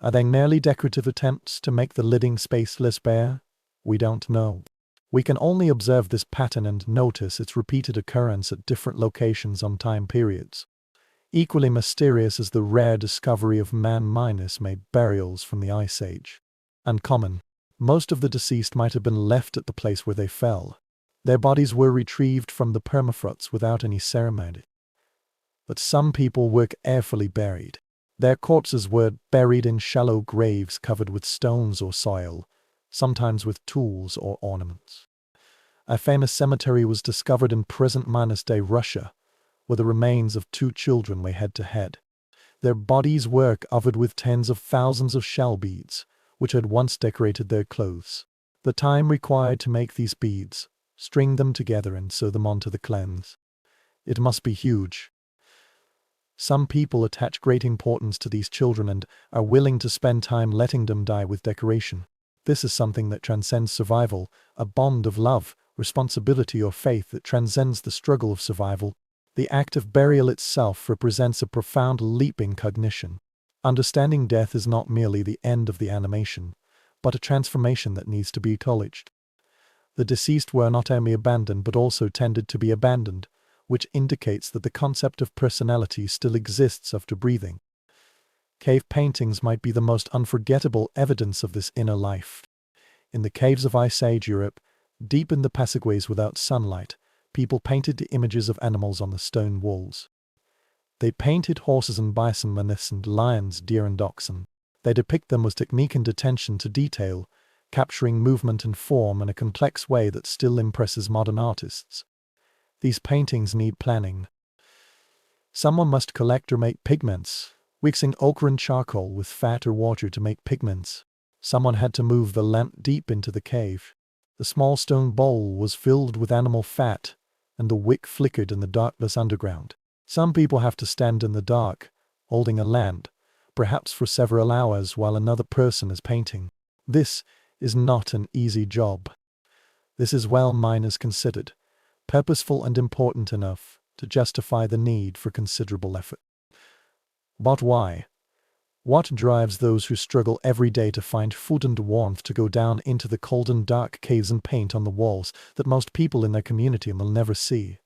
Speaker 1: Are they merely decorative attempts to make the living space less bare? We don't know. We can only observe this pattern and notice its repeated occurrence at different locations on time periods. Equally mysterious is the rare discovery of man-made burials from the Ice Age. Uncommon. Most of the deceased might have been left at the place where they fell. Their bodies were retrieved from the permafrost without any ceremony. But some people were carefully buried. Their corpses were buried in shallow graves covered with stones or soil, sometimes with tools or ornaments. A famous cemetery was discovered in present-day Russia, where the remains of 2 children lay head to head. Their bodies were covered with tens of thousands of shell beads, which had once decorated their clothes. The time required to make these beads, string them together and sew them onto the cleanse. It must be huge. Some people attach great importance to these children and are willing to spend time letting them die with decoration. This is something that transcends survival, a bond of love, responsibility or faith that transcends the struggle of survival. The act of burial itself represents a profound leap in cognition. Understanding death is not merely the end of the animation, but a transformation that needs to be acknowledged. The deceased were not only abandoned but also tended to be abandoned, which indicates that the concept of personality still exists after breathing. Cave paintings might be the most unforgettable evidence of this inner life. In the caves of Ice Age Europe, deep in the passageways without sunlight, people painted the images of animals on the stone walls. They painted horses and bison, mammoths and lions, deer and oxen. They depict them with technique and attention to detail, capturing movement and form in a complex way that still impresses modern artists. These paintings need planning. Someone must collect or make pigments, mixing ochre and charcoal with fat or water to make pigments. Someone had to move the lamp deep into the cave. The small stone bowl was filled with animal fat, and the wick flickered in the darkness underground. Some people have to stand in the dark, holding a lamp, perhaps for several hours while another person is painting. This is not an easy job. This is well miners considered, purposeful and important enough to justify the need for considerable effort. But why? What drives those who struggle every day to find food and warmth to go down into the cold and dark caves and paint on the walls that most people in their community will never see?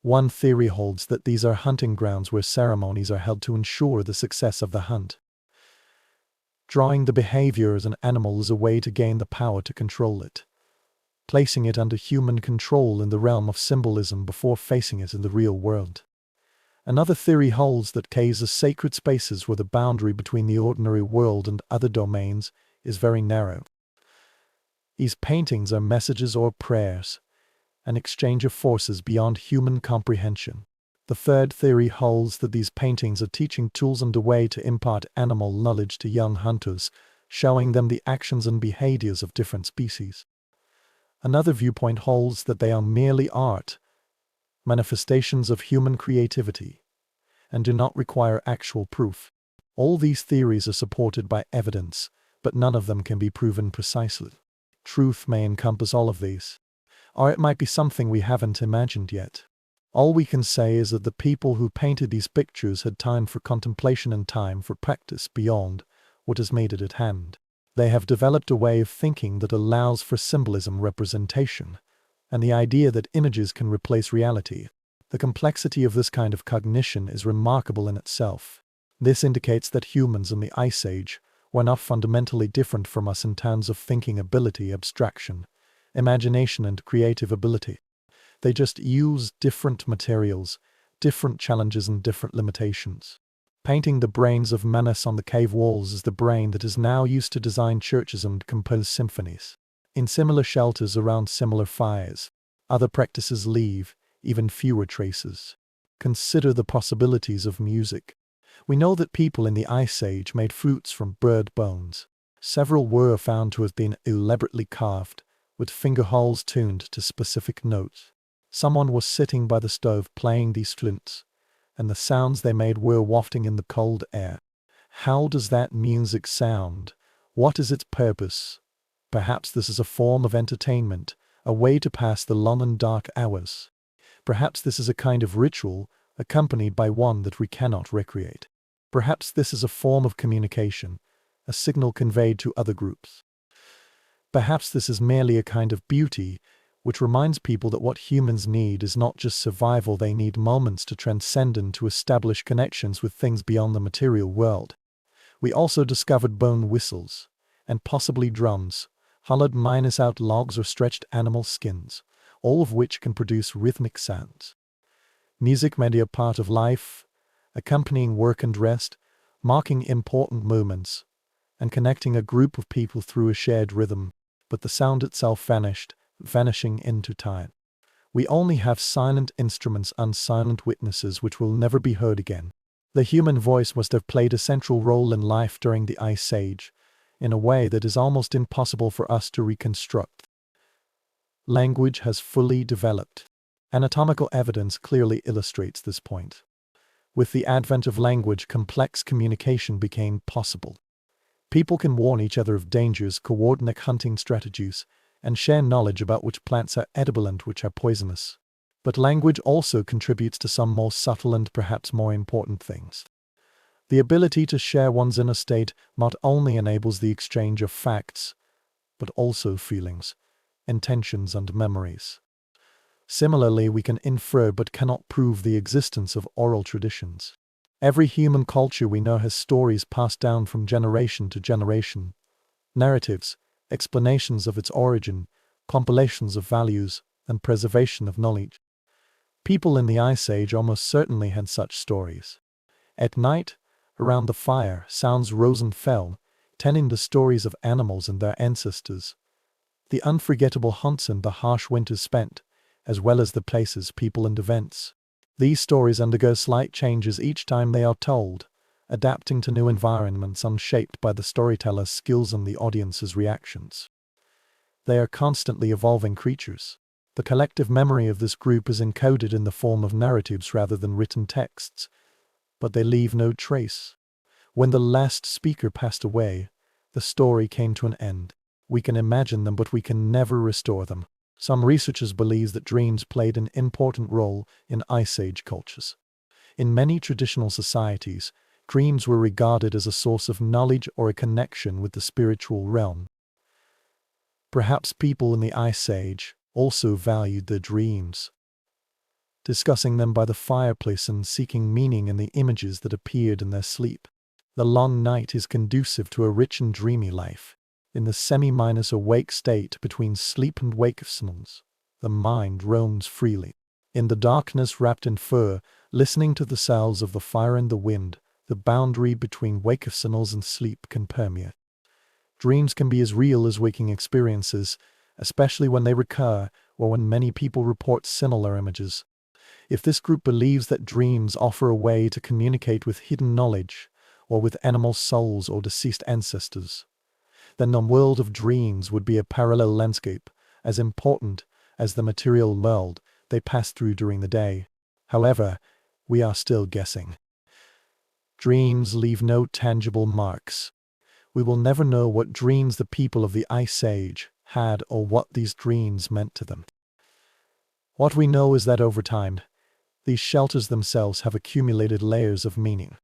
Speaker 1: One theory holds that these are hunting grounds where ceremonies are held to ensure the success of the hunt. Drawing the behavior as an animal is a way to gain the power to control it, placing it under human control in the realm of symbolism before facing it in the real world. Another theory holds that caves are sacred spaces where the boundary between the ordinary world and other domains is very narrow. These paintings are messages or prayers, an exchange of forces beyond human comprehension. The third theory holds that these paintings are teaching tools and a way to impart animal knowledge to young hunters, showing them the actions and behaviors of different species. Another viewpoint holds that they are merely art, manifestations of human creativity, and do not require actual proof. All these theories are supported by evidence, but none of them can be proven precisely. Truth may encompass all of these, or it might be something we haven't imagined yet. All we can say is that the people who painted these pictures had time for contemplation and time for practice beyond what is made at hand. They have developed a way of thinking that allows for symbolism representation, and the idea that images can replace reality. The complexity of this kind of cognition is remarkable in itself. This indicates that humans in the Ice Age were not fundamentally different from us in terms of thinking ability, abstraction, imagination, and creative ability. They just used different materials, different challenges, and different limitations. Painting the brains of mammoths on the cave walls is the brain that is now used to design churches and compose symphonies. In similar shelters around similar fires, other practices leave even fewer traces. Consider the possibilities of music. We know that people in the Ice Age made flutes from bird bones. Several were found to have been elaborately carved, with finger holes tuned to specific notes. Someone was sitting by the stove playing these flints, and the sounds they made were wafting in the cold air. How does that music sound? What is its purpose? Perhaps this is a form of entertainment, a way to pass the long and dark hours. Perhaps this is a kind of ritual, accompanied by one that we cannot recreate. Perhaps this is a form of communication, a signal conveyed to other groups. Perhaps this is merely a kind of beauty, which reminds people that what humans need is not just survival, they need moments to transcend and to establish connections with things beyond the material world. We also discovered bone whistles, and possibly drums, hollowed minus out logs or stretched animal skins, all of which can produce rhythmic sounds. Music may be a part of life, accompanying work and rest, marking important moments, and connecting a group of people through a shared rhythm, but the sound itself vanished, vanishing into time. We only have silent instruments and silent witnesses which will never be heard again. The human voice must have played a central role in life during the Ice Age, in a way that is almost impossible for us to reconstruct. Language has fully developed. Anatomical evidence clearly illustrates this point. With the advent of language, complex communication became possible. People can warn each other of dangers, coordinate hunting strategies, and share knowledge about which plants are edible and which are poisonous. But language also contributes to some more subtle and perhaps more important things. The ability to share one's inner state not only enables the exchange of facts, but also feelings, intentions, and memories. Similarly, we can infer but cannot prove the existence of oral traditions. Every human culture we know has stories passed down from generation to generation, narratives, explanations of its origin, compilations of values, and preservation of knowledge. People in the Ice Age almost certainly had such stories. At night, around the fire, sounds rose and fell, telling the stories of animals and their ancestors, the unforgettable hunts and the harsh winters spent, as well as the places, people, and events. These stories undergo slight changes each time they are told, adapting to new environments and shaped by the storyteller's skills and the audience's reactions. They are constantly evolving creatures. The collective memory of this group is encoded in the form of narratives rather than written texts, but they leave no trace. When the last speaker passed away, the story came to an end. We can imagine them, but we can never restore them. Some researchers believe that dreams played an important role in Ice Age cultures. In many traditional societies, dreams were regarded as a source of knowledge or a connection with the spiritual realm. Perhaps people in the Ice Age also valued their dreams, discussing them by the fireplace and seeking meaning in the images that appeared in their sleep. The long night is conducive to a rich and dreamy life. In the semi-awake state between sleep and wakefulness, the mind roams freely. In the darkness wrapped in fur, listening to the sounds of the fire and the wind, the boundary between wakefulness and sleep can permeate. Dreams can be as real as waking experiences, especially when they recur or when many people report similar images. If this group believes that dreams offer a way to communicate with hidden knowledge, or with animal souls or deceased ancestors, then the world of dreams would be a parallel landscape, as important as the material world they pass through during the day. However, we are still guessing. Dreams leave no tangible marks. We will never know what dreams the people of the Ice Age had or what these dreams meant to them. What we know is that over time, these shelters themselves have accumulated layers of meaning.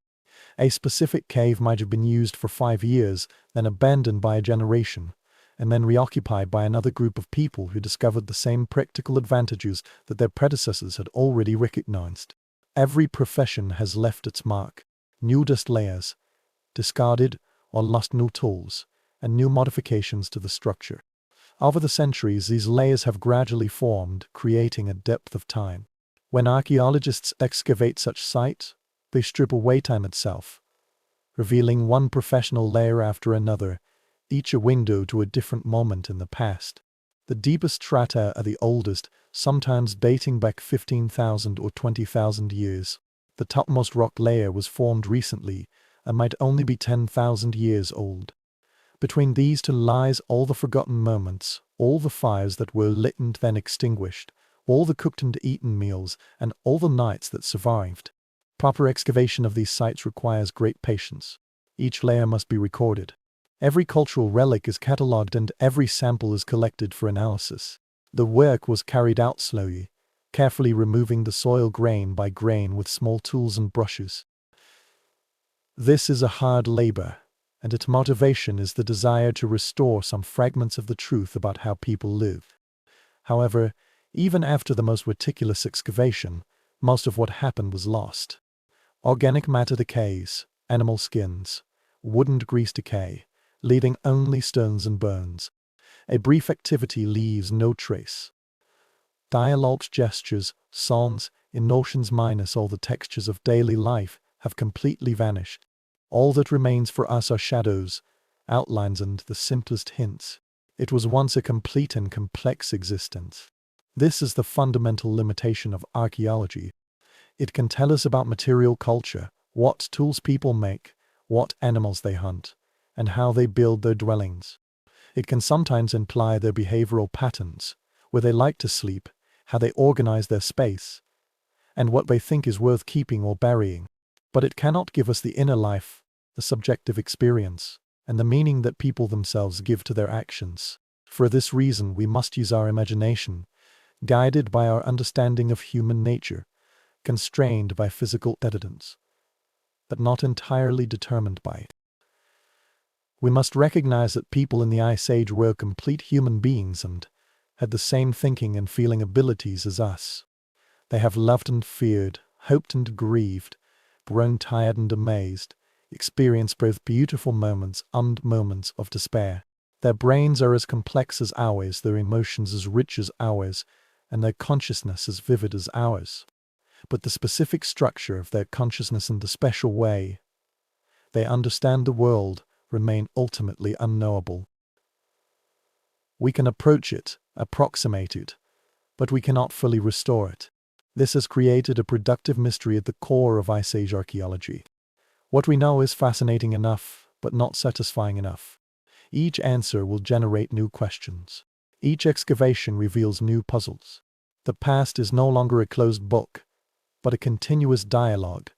Speaker 1: A specific cave might have been used for 5 years, then abandoned by a generation, and then reoccupied by another group of people who discovered the same practical advantages that their predecessors had already recognized. Every profession has left its mark. New dust layers, discarded or lost new tools, and new modifications to the structure. Over the centuries, these layers have gradually formed, creating a depth of time. When archaeologists excavate such sites, they strip away time itself, revealing one professional layer after another, each a window to a different moment in the past. The deepest strata are the oldest, sometimes dating back 15,000 or 20,000 years. The topmost rock layer was formed recently and might only be 10,000 years old. Between these two lies all the forgotten moments, all the fires that were lit and then extinguished, all the cooked and eaten meals, and all the nights that survived. Proper excavation of these sites requires great patience. Each layer must be recorded. Every cultural relic is catalogued and every sample is collected for analysis. The work was carried out slowly, carefully removing the soil grain by grain with small tools and brushes. This is a hard labor, and its motivation is the desire to restore some fragments of the truth about how people live. However, even after the most meticulous excavation, most of what happened was lost. Organic matter decays, animal skins, wood and grease decay, leaving only stones and bones. A brief activity leaves no trace. Dialogues, gestures, songs, emotions minus all the textures of daily life have completely vanished. All that remains for us are shadows, outlines and the simplest hints. It was once a complete and complex existence. This is the fundamental limitation of archaeology. It can tell us about material culture, what tools people make, what animals they hunt, and how they build their dwellings. It can sometimes imply their behavioral patterns, where they like to sleep, how they organize their space, and what they think is worth keeping or burying. But it cannot give us the inner life, the subjective experience, and the meaning that people themselves give to their actions. For this reason, we must use our imagination, guided by our understanding of human nature, constrained by physical evidence, but not entirely determined by it. We must recognize that people in the Ice Age were complete human beings and had the same thinking and feeling abilities as us. They have loved and feared, hoped and grieved, grown tired and amazed, experienced both beautiful moments and moments of despair. Their brains are as complex as ours, their emotions as rich as ours, and their consciousness as vivid as ours. But the specific structure of their consciousness and the special way they understand the world remain ultimately unknowable. We can approach it, approximate it, but we cannot fully restore it. This has created a productive mystery at the core of Ice Age archaeology. What we know is fascinating enough, but not satisfying enough. Each answer will generate new questions. Each excavation reveals new puzzles. The past is no longer a closed book, but a continuous dialogue,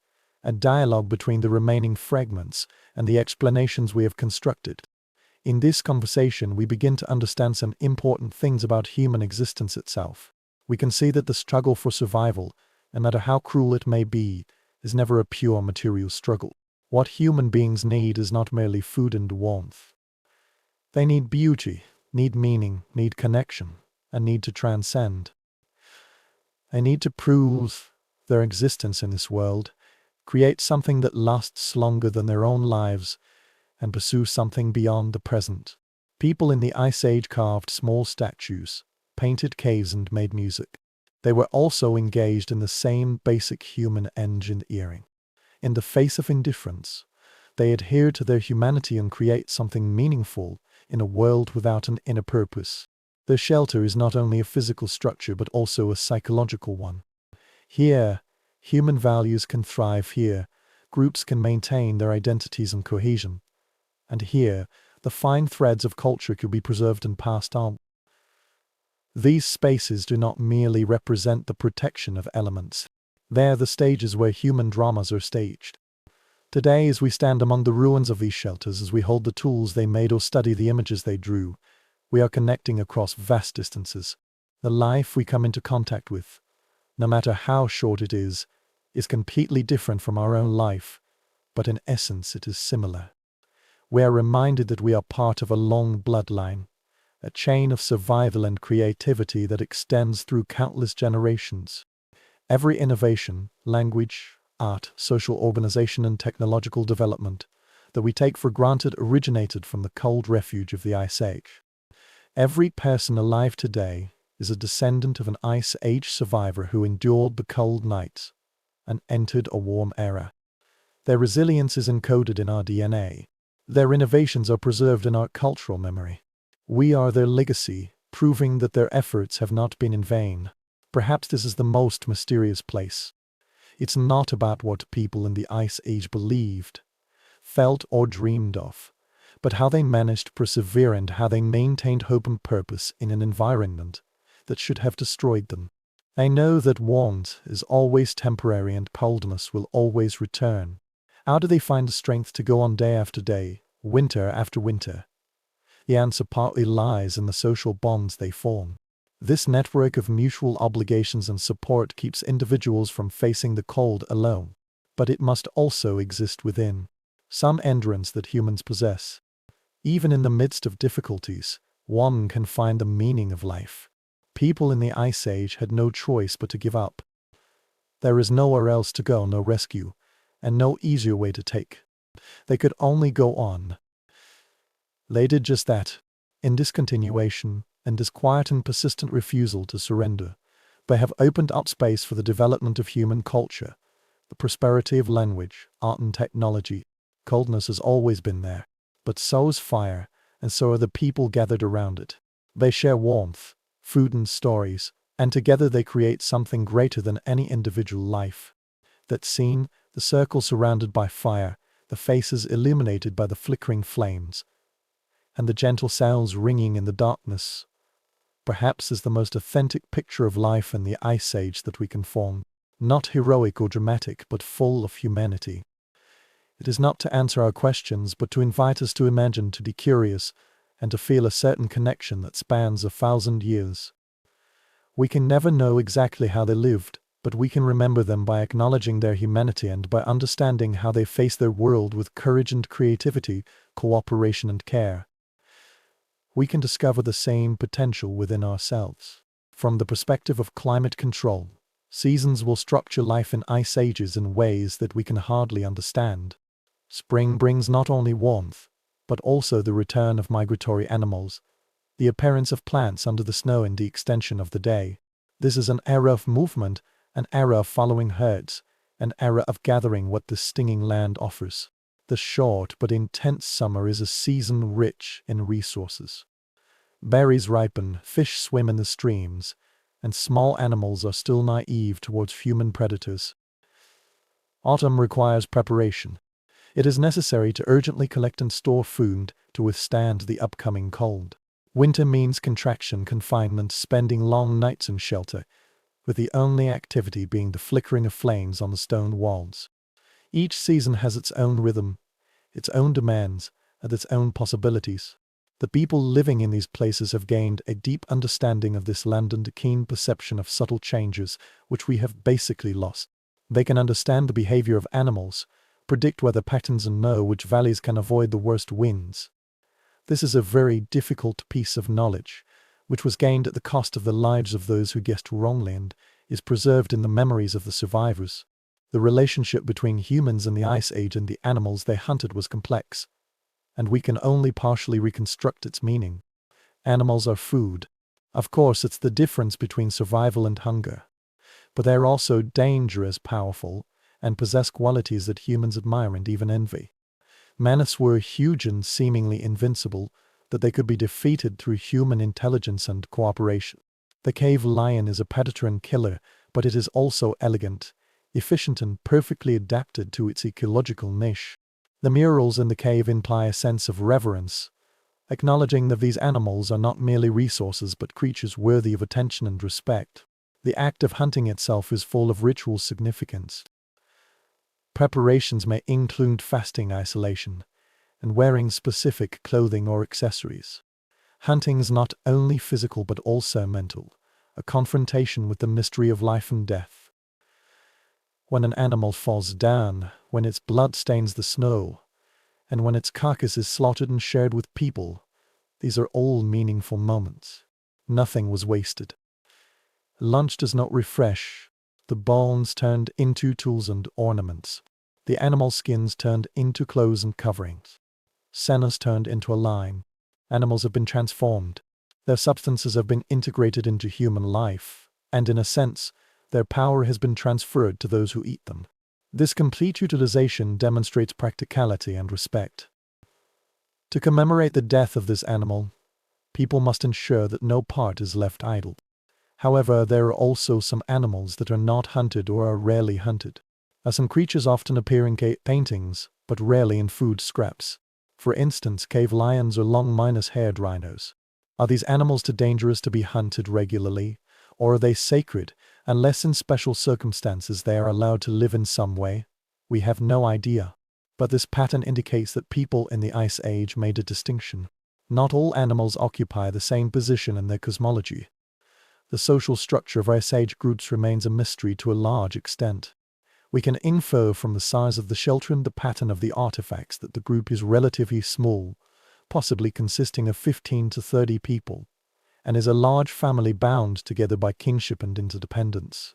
Speaker 1: a dialogue between the remaining fragments and the explanations we have constructed. In this conversation, we begin to understand some important things about human existence itself. We can see that the struggle for survival, no matter how cruel it may be, is never a pure material struggle. What human beings need is not merely food and warmth. They need beauty, need meaning, need connection, and need to transcend. They need to prove their existence in this world, create something that lasts longer than their own lives, and pursue something beyond the present. People in the Ice Age carved small statues, painted caves and made music. They were also engaged in the same basic human engineering. In the face of indifference, they adhere to their humanity and create something meaningful in a world without an inner purpose. Their shelter is not only a physical structure but also a psychological one. Here, human values can thrive. Here, groups can maintain their identities and cohesion. And here, the fine threads of culture could be preserved and passed on. These spaces do not merely represent the protection of elements. They are the stages where human dramas are staged. Today, as we stand among the ruins of these shelters, as we hold the tools they made or study the images they drew, we are connecting across vast distances. The life we come into contact with, no matter how short it is completely different from our own life, but in essence it is similar. We are reminded that we are part of a long bloodline, a chain of survival and creativity that extends through countless generations. Every innovation, language, art, social organization and technological development that we take for granted originated from the cold refuge of the Ice Age. Every person alive today is a descendant of an Ice Age survivor who endured the cold nights and entered a warm era. Their resilience is encoded in our DNA. Their innovations are preserved in our cultural memory. We are their legacy, proving that their efforts have not been in vain. Perhaps this is the most mysterious place. It's not about what people in the Ice Age believed, felt or dreamed of, but how they managed to persevere and how they maintained hope and purpose in an environment that should have destroyed them. I know that warmth is always temporary and coldness will always return. How do they find the strength to go on day after day, winter after winter? The answer partly lies in the social bonds they form. This network of mutual obligations and support keeps individuals from facing the cold alone. But it must also exist within some endurance that humans possess. Even in the midst of difficulties, one can find the meaning of life. People in the Ice Age had no choice but to give up. There is nowhere else to go, no rescue, and no easier way to take. They could only go on. They did just that. In discontinuation, and this quiet and persistent refusal to surrender, they have opened up space for the development of human culture, the prosperity of language, art and technology. Coldness has always been there, but so is fire, and so are the people gathered around it. They share warmth, food and stories, and together they create something greater than any individual life. That scene, the circle surrounded by fire, the faces illuminated by the flickering flames, and the gentle sounds ringing in the darkness, perhaps is the most authentic picture of life in the Ice Age that we can form. Not heroic or dramatic, but full of humanity. It is not to answer our questions, but to invite us to imagine, to be curious, and to feel a certain connection that spans 1,000 years. We can never know exactly how they lived, but we can remember them by acknowledging their humanity and by understanding how they faced their world with courage and creativity, cooperation and care. We can discover the same potential within ourselves. From the perspective of climate control, seasons will structure life in ice ages in ways that we can hardly understand. Spring brings not only warmth, but also the return of migratory animals, the appearance of plants under the snow and the extension of the day. This is an era of movement, an era of following herds, an era of gathering what the stinging land offers. The short but intense summer is a season rich in resources. Berries ripen, fish swim in the streams, and small animals are still naive towards human predators. Autumn requires preparation. It is necessary to urgently collect and store food to withstand the upcoming cold. Winter means contraction, confinement, spending long nights in shelter, with the only activity being the flickering of flames on the stone walls. Each season has its own rhythm, its own demands, and its own possibilities. The people living in these places have gained a deep understanding of this land and a keen perception of subtle changes, which we have basically lost. They can understand the behavior of animals, predict weather patterns and know which valleys can avoid the worst winds. This is a very difficult piece of knowledge, which was gained at the cost of the lives of those who guessed wrongly and is preserved in the memories of the survivors. The relationship between humans in the Ice Age and the animals they hunted was complex, and we can only partially reconstruct its meaning. Animals are food. Of course, it's the difference between survival and hunger. But they're also dangerous, powerful, and possess qualities that humans admire and even envy. Mammoths were huge and seemingly invincible, that they could be defeated through human intelligence and cooperation. The cave lion is a predator and killer, but it is also elegant, efficient and perfectly adapted to its ecological niche. The murals in the cave imply a sense of reverence, acknowledging that these animals are not merely resources but creatures worthy of attention and respect. The act of hunting itself is full of ritual significance. Preparations may include fasting, isolation, and wearing specific clothing or accessories. Hunting is not only physical but also mental, a confrontation with the mystery of life and death. When an animal falls down, when its blood stains the snow, and when its carcass is slaughtered and shared with people, these are all meaningful moments. Nothing was wasted. Lunch does not refresh. The bones turned into tools and ornaments. The animal skins turned into clothes and coverings. Sennas turned into a line. Animals have been transformed. Their substances have been integrated into human life, and in a sense, their power has been transferred to those who eat them. This complete utilization demonstrates practicality and respect. To commemorate the death of this animal, people must ensure that no part is left idle. However, there are also some animals that are not hunted or are rarely hunted. Some creatures often appear in cave paintings, but rarely in food scraps. For instance, cave lions or long minus-haired rhinos. Are these animals too dangerous to be hunted regularly, or are they sacred, unless in special circumstances they are allowed to live in some way? We have no idea. But this pattern indicates that people in the Ice Age made a distinction. Not all animals occupy the same position in their cosmology. The social structure of Ice Age groups remains a mystery to a large extent. We can infer from the size of the shelter and the pattern of the artifacts that the group is relatively small, possibly consisting of 15 to 30 people, and is a large family bound together by kinship and interdependence.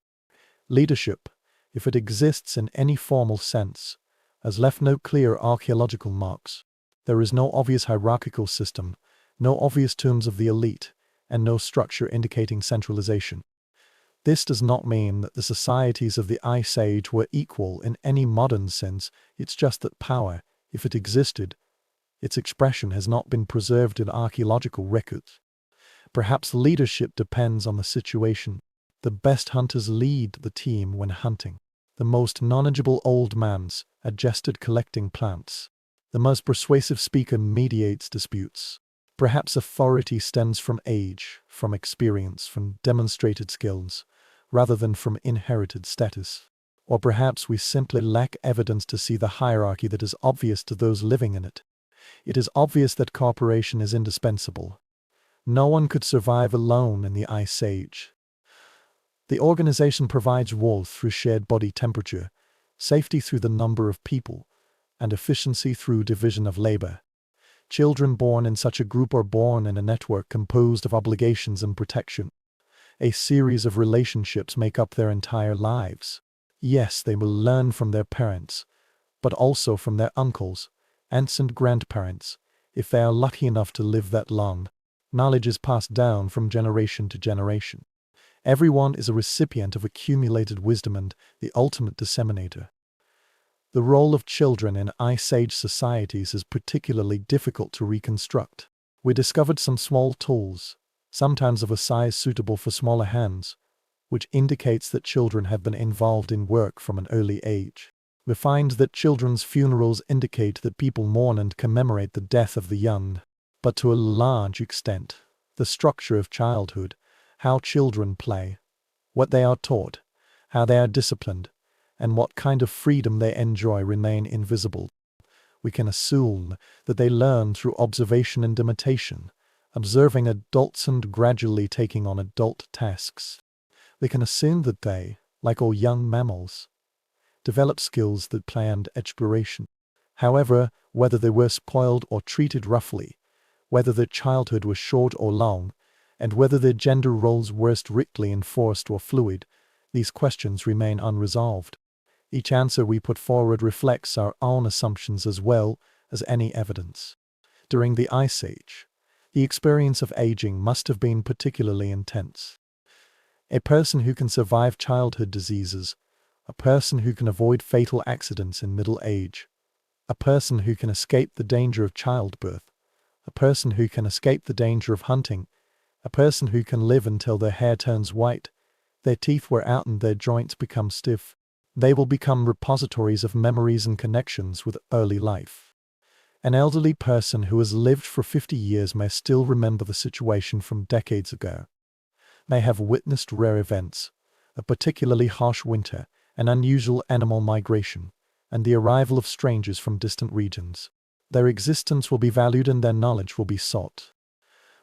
Speaker 1: Leadership, if it exists in any formal sense, has left no clear archaeological marks. There is no obvious hierarchical system, no obvious terms of the elite, and no structure indicating centralization. This does not mean that the societies of the Ice Age were equal in any modern sense. It's just that power, if it existed, its expression has not been preserved in archaeological records. Perhaps leadership depends on the situation. The best hunters lead the team when hunting. The most knowledgeable old mans are just collecting plants. The most persuasive speaker mediates disputes. Perhaps authority stems from age, from experience, from demonstrated skills, rather than from inherited status. Or perhaps we simply lack evidence to see the hierarchy that is obvious to those living in it. It is obvious that cooperation is indispensable. No one could survive alone in the Ice Age. The organization provides warmth through shared body temperature, safety through the number of people, and efficiency through division of labor. Children born in such a group are born in a network composed of obligations and protection. A series of relationships make up their entire lives. Yes, they will learn from their parents, but also from their uncles, aunts and grandparents, if they are lucky enough to live that long. Knowledge is passed down from generation to generation. Everyone is a recipient of accumulated wisdom and the ultimate disseminator. The role of children in Ice Age societies is particularly difficult to reconstruct. We discovered some small tools, sometimes of a size suitable for smaller hands, which indicates that children have been involved in work from an early age. We find that children's funerals indicate that people mourn and commemorate the death of the young. But to a large extent, the structure of childhood, how children play, what they are taught, how they are disciplined, and what kind of freedom they enjoy remain invisible. We can assume that they learn through observation and imitation, observing adults and gradually taking on adult tasks. We can assume that they, like all young mammals, develop skills that play and exploration. However, whether they were spoiled or treated roughly, whether their childhood was short or long, and whether their gender roles were strictly enforced or fluid, these questions remain unresolved. Each answer we put forward reflects our own assumptions as well as any evidence. During the Ice Age, the experience of aging must have been particularly intense. A person who can survive childhood diseases, a person who can avoid fatal accidents in middle age, a person who can escape the danger of childbirth, a person who can escape the danger of hunting, a person who can live until their hair turns white, their teeth wear out and their joints become stiff. They will become repositories of memories and connections with early life. An elderly person who has lived for 50 years may still remember the situation from decades ago, may have witnessed rare events, a particularly harsh winter, an unusual animal migration, and the arrival of strangers from distant regions. Their existence will be valued and their knowledge will be sought.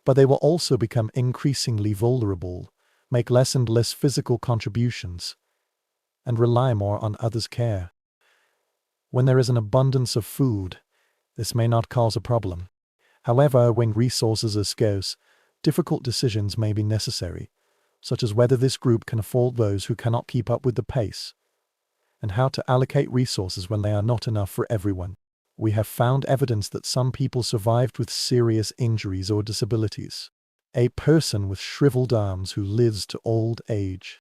Speaker 1: But they will also become increasingly vulnerable, make less and less physical contributions, and rely more on others' care. When there is an abundance of food, this may not cause a problem. However, when resources are scarce, difficult decisions may be necessary, such as whether this group can afford those who cannot keep up with the pace, and how to allocate resources when they are not enough for everyone. We have found evidence that some people survived with serious injuries or disabilities. A person with shriveled arms who lives to old age.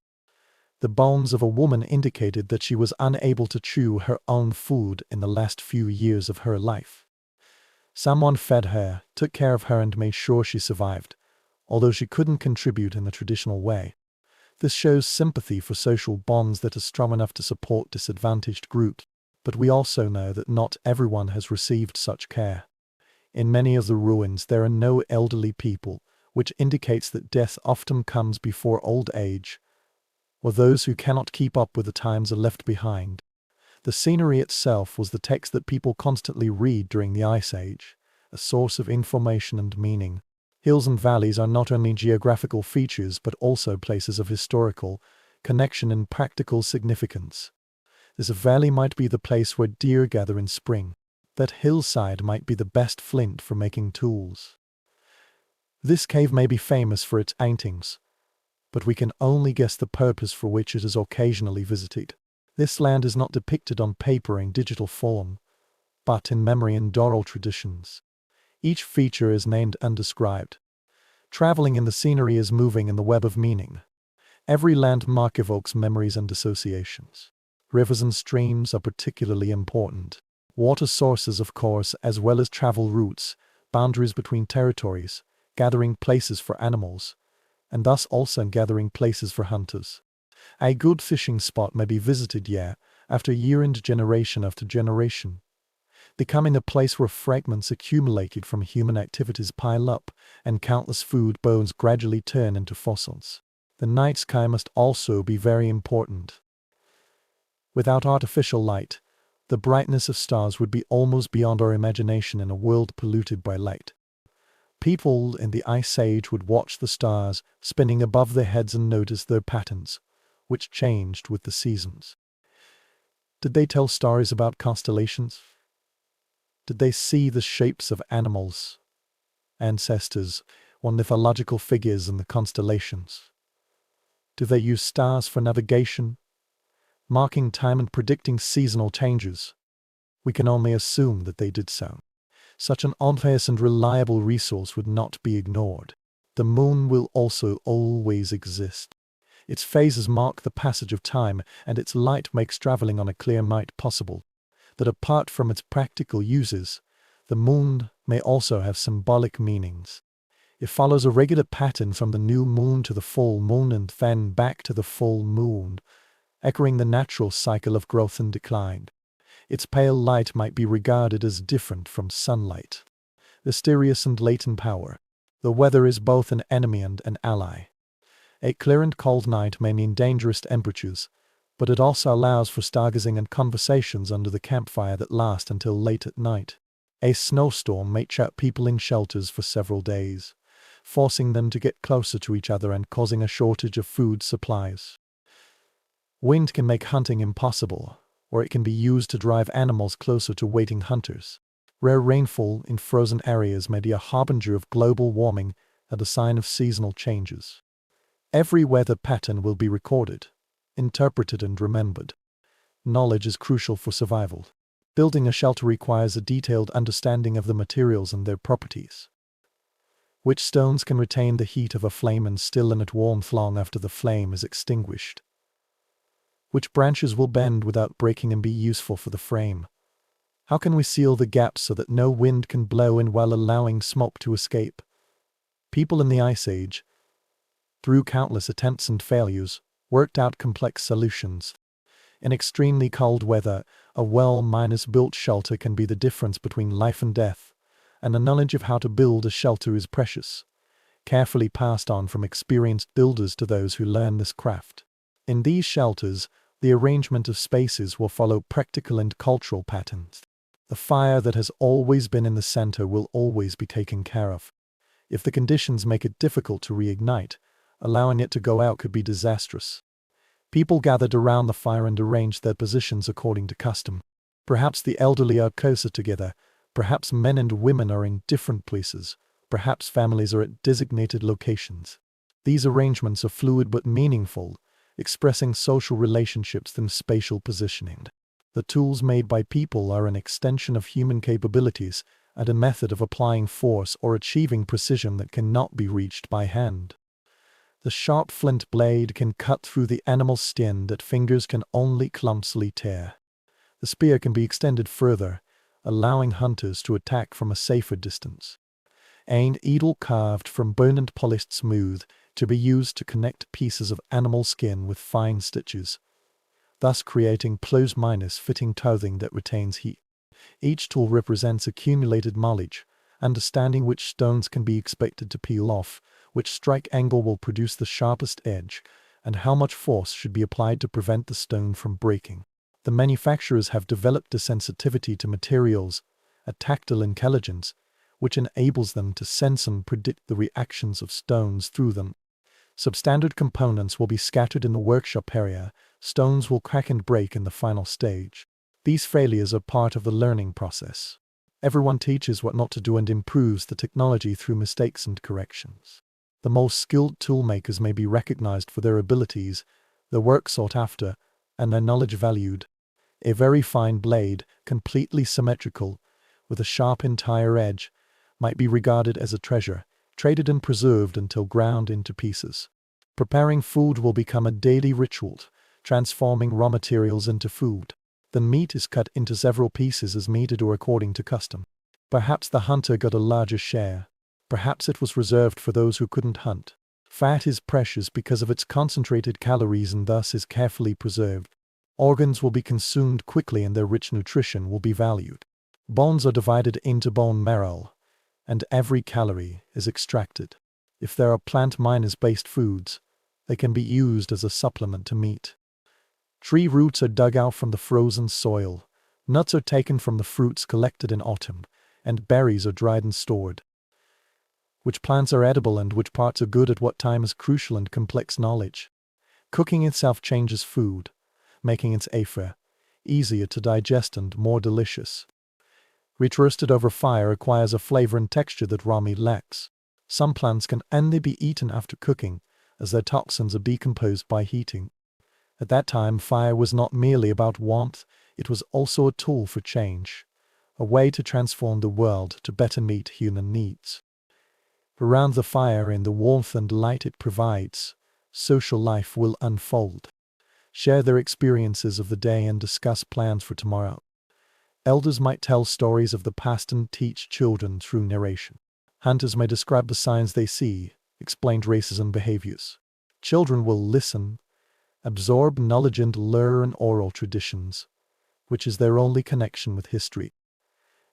Speaker 1: The bones of a woman indicated that she was unable to chew her own food in the last few years of her life. Someone fed her, took care of her and made sure she survived, although she couldn't contribute in the traditional way. This shows sympathy for social bonds that are strong enough to support disadvantaged groups. But we also know that not everyone has received such care. In many of the ruins there are no elderly people, which indicates that death often comes before old age, or those who cannot keep up with the times are left behind. The scenery itself was the text that people constantly read during the Ice Age, a source of information and meaning. Hills and valleys are not only geographical features but also places of historical connection and practical significance. This valley might be the place where deer gather in spring. That hillside might be the best flint for making tools. This cave may be famous for its paintings, but we can only guess the purpose for which it is occasionally visited. This land is not depicted on paper in digital form, but in memory and oral traditions. Each feature is named and described. Traveling in the scenery is moving in the web of meaning. Every landmark evokes memories and associations. Rivers and streams are particularly important. Water sources, of course, as well as travel routes, boundaries between territories, gathering places for animals, and thus also gathering places for hunters. A good fishing spot may be visited year after year and generation after generation, becoming a place where fragments accumulated from human activities pile up and countless food bones gradually turn into fossils. The night sky must also be very important. Without artificial light, the brightness of stars would be almost beyond our imagination in a world polluted by light. People in the Ice Age would watch the stars spinning above their heads and notice their patterns, which changed with the seasons. Did they tell stories about constellations? Did they see the shapes of animals, ancestors, or mythological figures in the constellations? Do they use stars for navigation, marking time and predicting seasonal changes? We can only assume that they did so. Such an obvious and reliable resource would not be ignored. The moon will also always exist. Its phases mark the passage of time, and its light makes traveling on a clear night possible. That apart from its practical uses, the moon may also have symbolic meanings. It follows a regular pattern from the new moon to the full moon and then back to the full moon, echoing the natural cycle of growth and decline. Its pale light might be regarded as different from sunlight. Mysterious and latent power. The weather is both an enemy and an ally. A clear and cold night may mean dangerous temperatures, but it also allows for stargazing and conversations under the campfire that last until late at night. A snowstorm may trap people in shelters for several days, forcing them to get closer to each other and causing a shortage of food supplies. Wind can make hunting impossible, or it can be used to drive animals closer to waiting hunters. Rare rainfall in frozen areas may be a harbinger of global warming and a sign of seasonal changes. Every weather pattern will be recorded, interpreted and remembered. Knowledge is crucial for survival. Building a shelter requires a detailed understanding of the materials and their properties. Which stones can retain the heat of a flame and still emit warmth long after the flame is extinguished? Which branches will bend without breaking and be useful for the frame? How can we seal the gaps so that no wind can blow in while allowing smoke to escape? People in the Ice Age, through countless attempts and failures, worked out complex solutions. In extremely cold weather, a well-built shelter can be the difference between life and death, and the knowledge of how to build a shelter is precious, carefully passed on from experienced builders to those who learn this craft. In these shelters, the arrangement of spaces will follow practical and cultural patterns. The fire that has always been in the center will always be taken care of. If the conditions make it difficult to reignite, allowing it to go out could be disastrous. People gathered around the fire and arranged their positions according to custom. Perhaps the elderly are closer together, perhaps men and women are in different places, perhaps families are at designated locations. These arrangements are fluid but meaningful, expressing social relationships and spatial positioning. The tools made by people are an extension of human capabilities and a method of applying force or achieving precision that cannot be reached by hand. The sharp flint blade can cut through the animal's skin that fingers can only clumsily tear. The spear can be extended further, allowing hunters to attack from a safer distance. An needle carved from bone and polished smooth to be used to connect pieces of animal skin with fine stitches, thus creating plus-minus fitting clothing that retains heat. Each tool represents accumulated knowledge, Understanding which stones can be expected to peel off, which strike angle will produce the sharpest edge, and how much force should be applied to prevent the stone from breaking. The manufacturers have developed a sensitivity to materials, a tactile intelligence, which enables them to sense and predict the reactions of stones through them. Substandard components will be scattered in the workshop area, stones will crack and break in the final stage. These failures are part of the learning process. Everyone teaches what not to do and improves the technology through mistakes and corrections. The most skilled toolmakers may be recognized for their abilities, their work sought after, and their knowledge valued. A very fine blade, completely symmetrical, with a sharp entire edge, might be regarded as a treasure, traded and preserved until ground into pieces. Preparing food will become a daily ritual, transforming raw materials into food. The meat is cut into several pieces as needed or according to custom. Perhaps the hunter got a larger share. Perhaps it was reserved for those who couldn't hunt. Fat is precious because of its concentrated calories and thus is carefully preserved. Organs will be consumed quickly and their rich nutrition will be valued. Bones are divided into bone marrow, and every calorie is extracted. If there are plant miners-based foods, they can be used as a supplement to meat. Tree roots are dug out from the frozen soil, nuts are taken from the fruits collected in autumn, and berries are dried and stored. Which plants are edible and which parts are good at what time is crucial and complex knowledge. Cooking itself changes food, making its afer easier to digest and more delicious. Meat roasted over fire acquires a flavor and texture that raw meat lacks. Some plants can only be eaten after cooking, as their toxins are decomposed by heating. At that time, fire was not merely about warmth, it was also a tool for change, a way to transform the world to better meet human needs. Around the fire and the warmth and light it provides, social life will unfold. Share their experiences of the day and discuss plans for tomorrow. Elders might tell stories of the past and teach children through narration. Hunters may describe the signs they see, explain races and behaviors. Children will listen, absorb knowledge and learn oral traditions, which is their only connection with history.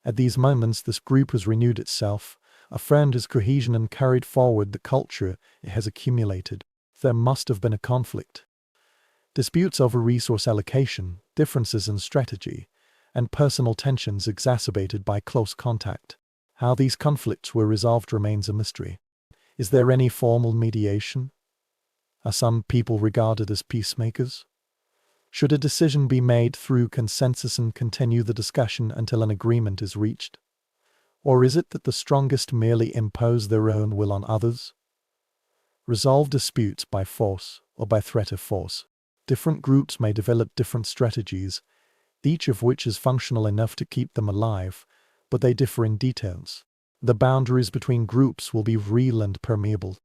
Speaker 1: At these moments this group has renewed itself, affirmed its cohesion and carried forward the culture it has accumulated. There must have been a conflict. Disputes over resource allocation, differences in strategy, and personal tensions exacerbated by close contact. How these conflicts were resolved remains a mystery. Is there any formal mediation? Are some people regarded as peacemakers? Should a decision be made through consensus and continue the discussion until an agreement is reached? Or is it that the strongest merely impose their own will on others? Resolve disputes by force or by threat of force. Different groups may develop different strategies, each of which is functional enough to keep them alive, but they differ in details. The boundaries between groups will be real and permeable.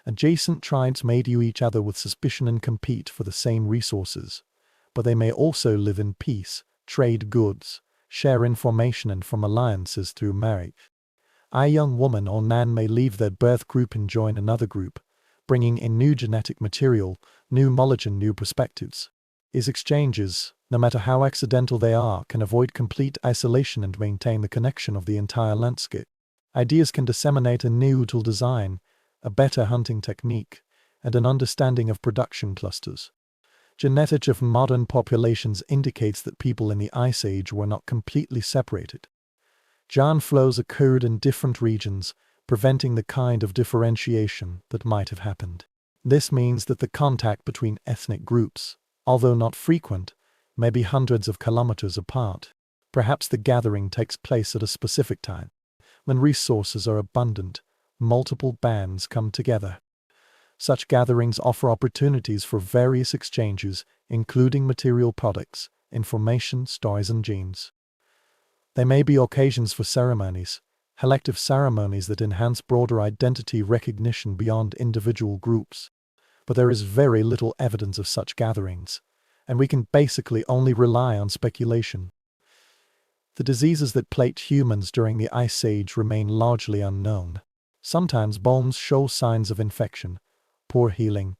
Speaker 1: Adjacent tribes may view each other with suspicion and compete for the same resources, but they may also live in peace, trade goods, share information and form alliances through marriage. A young woman or man may leave their birth group and join another group, bringing in new genetic material, new knowledge and new perspectives. These exchanges, no matter how accidental they are, can avoid complete isolation and maintain the connection of the entire landscape. Ideas can disseminate a new tool design, a better hunting technique, and an understanding of production clusters. Genetics of modern populations indicates that people in the Ice Age were not completely separated. Giant flows occurred in different regions, preventing the kind of differentiation that might have happened. This means that the contact between ethnic groups, although not frequent, may be hundreds of kilometers apart. Perhaps the gathering takes place at a specific time. When resources are abundant, multiple bands come together. Such gatherings offer opportunities for various exchanges, including material products, information, stories, and genes. They may be occasions for ceremonies, collective ceremonies that enhance broader identity recognition beyond individual groups. But there is very little evidence of such gatherings, and we can basically only rely on speculation. The diseases that plagued humans during the Ice Age remain largely unknown. Sometimes bones show signs of infection, poor healing,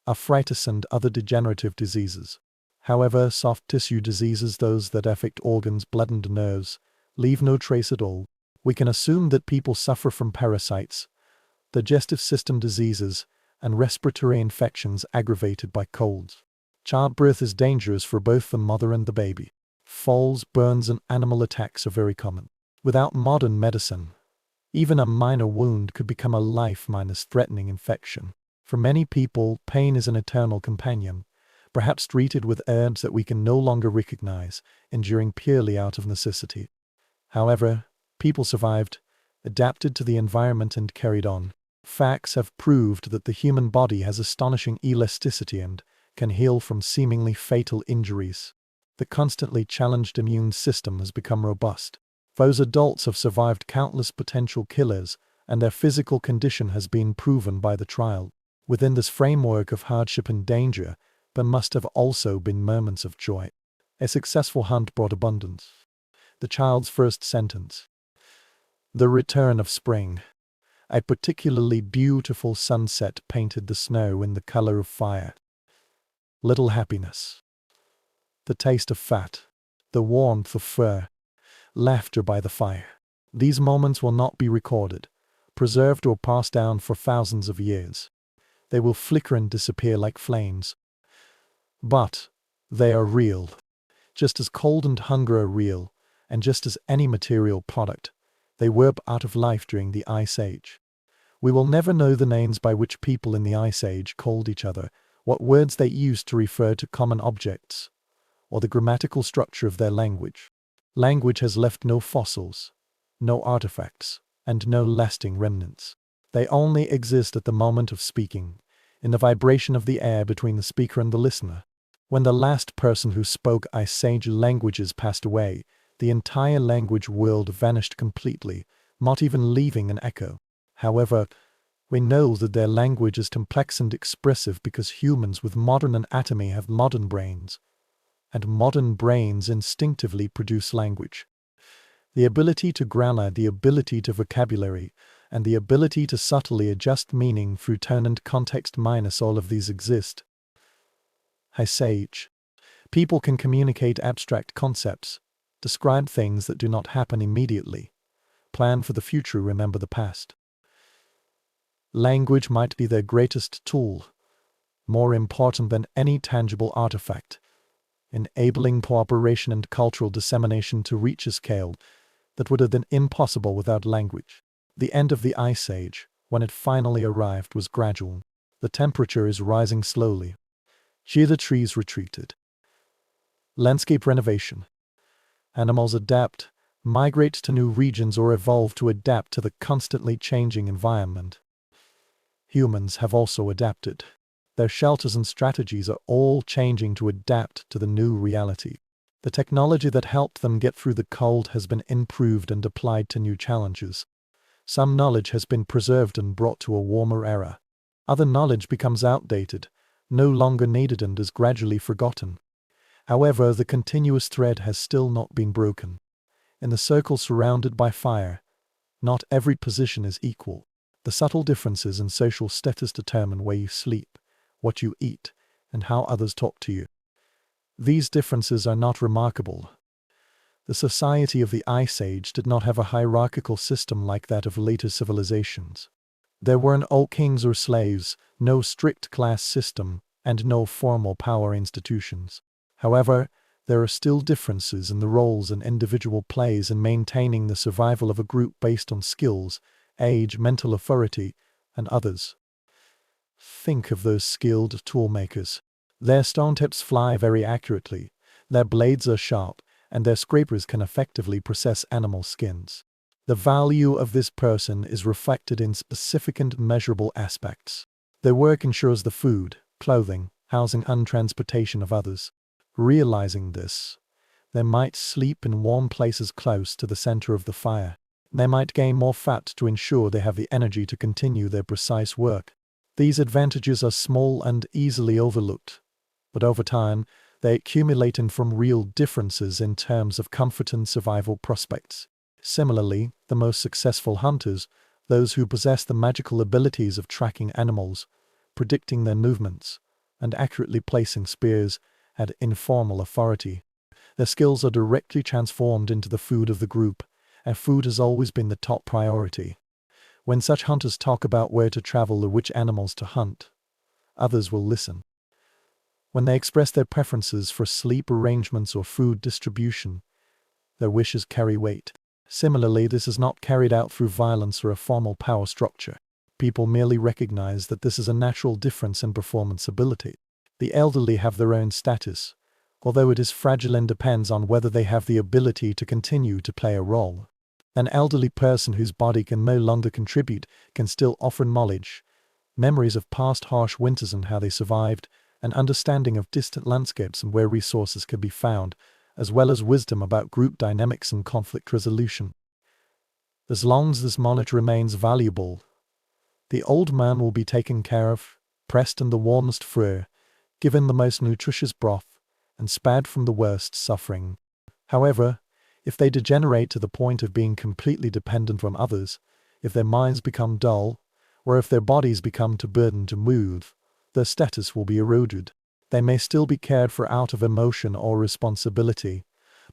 Speaker 1: arthritis and other degenerative diseases. However, soft tissue diseases, those that affect organs, blood and nerves, leave no trace at all. We can assume that people suffer from parasites, digestive system diseases, and respiratory infections aggravated by colds. Childbirth is dangerous for both the mother and the baby. Falls, burns, and animal attacks are very common. Without modern medicine, even a minor wound could become a life-threatening infection. For many people, pain is an eternal companion, perhaps treated with herbs that we can no longer recognize, enduring purely out of necessity. However, people survived, adapted to the environment, and carried on. Facts have proved that the human body has astonishing elasticity and can heal from seemingly fatal injuries. The constantly challenged immune system has become robust. Those adults have survived countless potential killers, and their physical condition has been proven by the trial. Within this framework of hardship and danger, there must have also been moments of joy. A successful hunt brought abundance. The child's first sentence. The return of spring. A particularly beautiful sunset painted the snow in the color of fire. Little happiness. The taste of fat. The warmth of fur. Laughter by the fire. These moments will not be recorded, preserved, or passed down for thousands of years. They will flicker and disappear like flames. But they are real. Just as cold and hunger are real, and just as any material product, they were out of life during the Ice Age. We will never know the names by which people in the Ice Age called each other, what words they used to refer to common objects, or the grammatical structure of their language. Language has left no fossils, no artifacts, and no lasting remnants. They only exist at the moment of speaking, in the vibration of the air between the speaker and the listener. When the last person who spoke Ice Age languages passed away, the entire language world vanished completely, not even leaving an echo. However, we know that their language is complex and expressive because humans with modern anatomy have modern brains, and modern brains instinctively produce language. The ability to grammar, the ability to vocabulary, and the ability to subtly adjust meaning through tone and context minus all of these exist. Ice Age. People can communicate abstract concepts, describe things that do not happen immediately, plan for the future, remember the past. Language might be their greatest tool, more important than any tangible artifact, enabling cooperation and cultural dissemination to reach a scale that would have been impossible without language. The end of the Ice Age, when it finally arrived, was gradual. The temperature is rising slowly. Here the trees retreated. Landscape renovation. Animals adapt, migrate to new regions, or evolve to adapt to the constantly changing environment. Humans have also adapted. Their shelters and strategies are all changing to adapt to the new reality. The technology that helped them get through the cold has been improved and applied to new challenges. Some knowledge has been preserved and brought to a warmer era. Other knowledge becomes outdated, no longer needed, and is gradually forgotten. However, the continuous thread has still not been broken. In the circle surrounded by fire, not every position is equal. The subtle differences in social status determine where you sleep, what you eat, and how others talk to you. These differences are not remarkable. The society of the Ice Age did not have a hierarchical system like that of later civilizations. There were no kings or slaves, no strict class system, and no formal power institutions. However, there are still differences in the roles an individual plays in maintaining the survival of a group based on skills, age, mental authority, and others. Think of those skilled toolmakers. Their stone tips fly very accurately, their blades are sharp, and their scrapers can effectively process animal skins. The value of this person is reflected in specific and measurable aspects. Their work ensures the food, clothing, housing, and transportation of others. Realizing this, they might sleep in warm places close to the center of the fire. They might gain more fat to ensure they have the energy to continue their precise work. These advantages are small and easily overlooked, but over time, they accumulate and form real differences in terms of comfort and survival prospects. Similarly, the most successful hunters, those who possess the magical abilities of tracking animals, predicting their movements, and accurately placing spears, had informal authority. Their skills are directly transformed into the food of the group, and food has always been the top priority. When such hunters talk about where to travel or which animals to hunt, others will listen. When they express their preferences for sleep arrangements or food distribution, their wishes carry weight. Similarly, this is not carried out through violence or a formal power structure. People merely recognize that this is a natural difference in performance ability. The elderly have their own status, although it is fragile and depends on whether they have the ability to continue to play a role. An elderly person whose body can no longer contribute can still offer knowledge, memories of past harsh winters and how they survived, an understanding of distant landscapes and where resources can be found, as well as wisdom about group dynamics and conflict resolution. As long as this knowledge remains valuable, the old man will be taken care of, pressed in the warmest fur, given the most nutritious broth, and spared from the worst suffering. However, if they degenerate to the point of being completely dependent on others, if their minds become dull, or if their bodies become too burdened to move, their status will be eroded. They may still be cared for out of emotion or responsibility,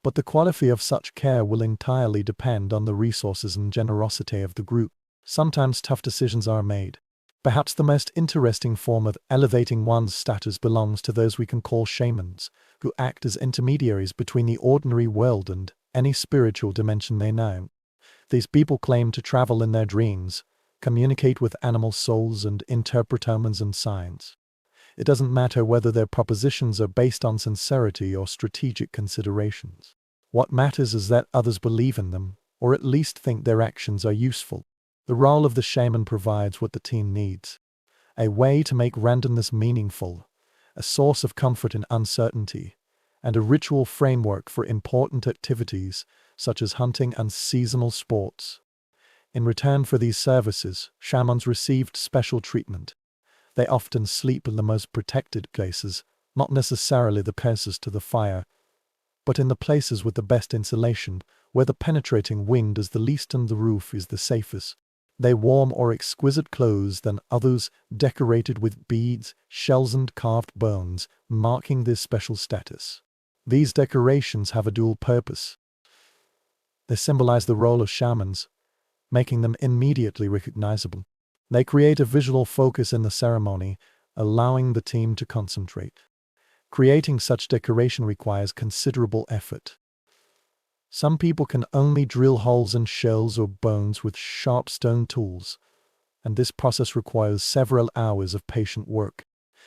Speaker 1: but the quality of such care will entirely depend on the resources and generosity of the group. Sometimes tough decisions are made. Perhaps the most interesting form of elevating one's status belongs to those we can call shamans, who act as intermediaries between the ordinary world and any spiritual dimension they know. These people claim to travel in their dreams, communicate with animal souls, and interpret omens and signs. It doesn't matter whether their propositions are based on sincerity or strategic considerations. What matters is that others believe in them, or at least think their actions are useful. The role of the shaman provides what the team needs: a way to make randomness meaningful, a source of comfort in uncertainty, and a ritual framework for important activities such as hunting and seasonal sports. In return for these services, shamans received special treatment. They often sleep in the most protected places, not necessarily the closest to the fire, but in the places with the best insulation, where the penetrating wind is the least and the roof is the safest. They wore more exquisite clothes than others, decorated with beads, shells and carved bones, marking their special status. These decorations have a dual purpose. They symbolize the role of shamans, making them immediately recognizable. They create a visual focus in the ceremony, allowing the team to concentrate. Creating such decoration requires considerable effort. Some people can only drill holes in shells or bones with sharp stone tools, and this process requires several hours of patient work.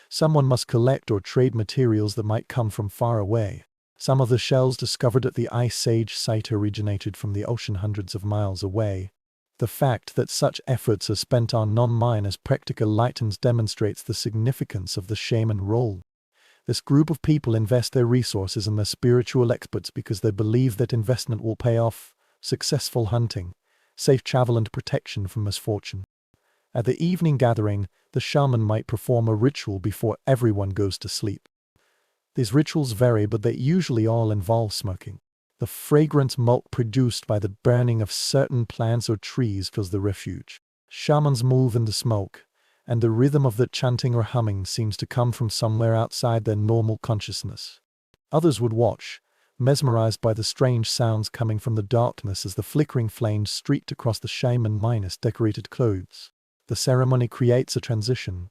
Speaker 1: Someone must collect or trade materials that might come from far away. Some of the shells discovered at the Ice Age site originated from the ocean hundreds of miles away. The fact that such efforts are spent on non-miners practical items demonstrates the significance of the shaman role. This group of people invest their resources in their spiritual experts because they believe that investment will pay off: successful hunting, safe travel and protection from misfortune. At the evening gathering, the shaman might perform a ritual before everyone goes to sleep. These rituals vary, but they usually all involve smoking. The fragrant smoke produced by the burning of certain plants or trees fills the refuge. Shamans move in the smoke, and the rhythm of the chanting or humming seems to come from somewhere outside their normal consciousness. Others would watch, mesmerized by the strange sounds coming from the darkness as the flickering flames streaked across the shaman-miner's decorated clothes. The ceremony creates a transition,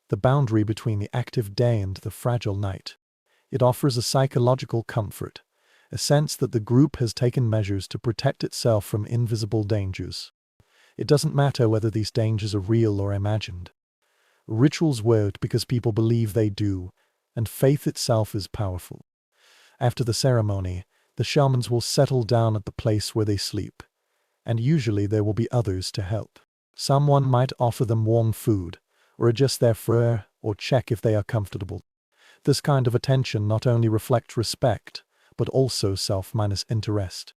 Speaker 1: the boundary between the active day and the fragile night. It offers a psychological comfort, a sense that the group has taken measures to protect itself from invisible dangers. It doesn't matter whether these dangers are real or imagined. Rituals work because people believe they do, and faith itself is powerful. After the ceremony, the shamans will settle down at the place where they sleep, and usually there will be others to help. Someone might offer them warm food, or adjust their fur, or check if they are comfortable. This kind of attention not only reflects respect, but also self-minus interest.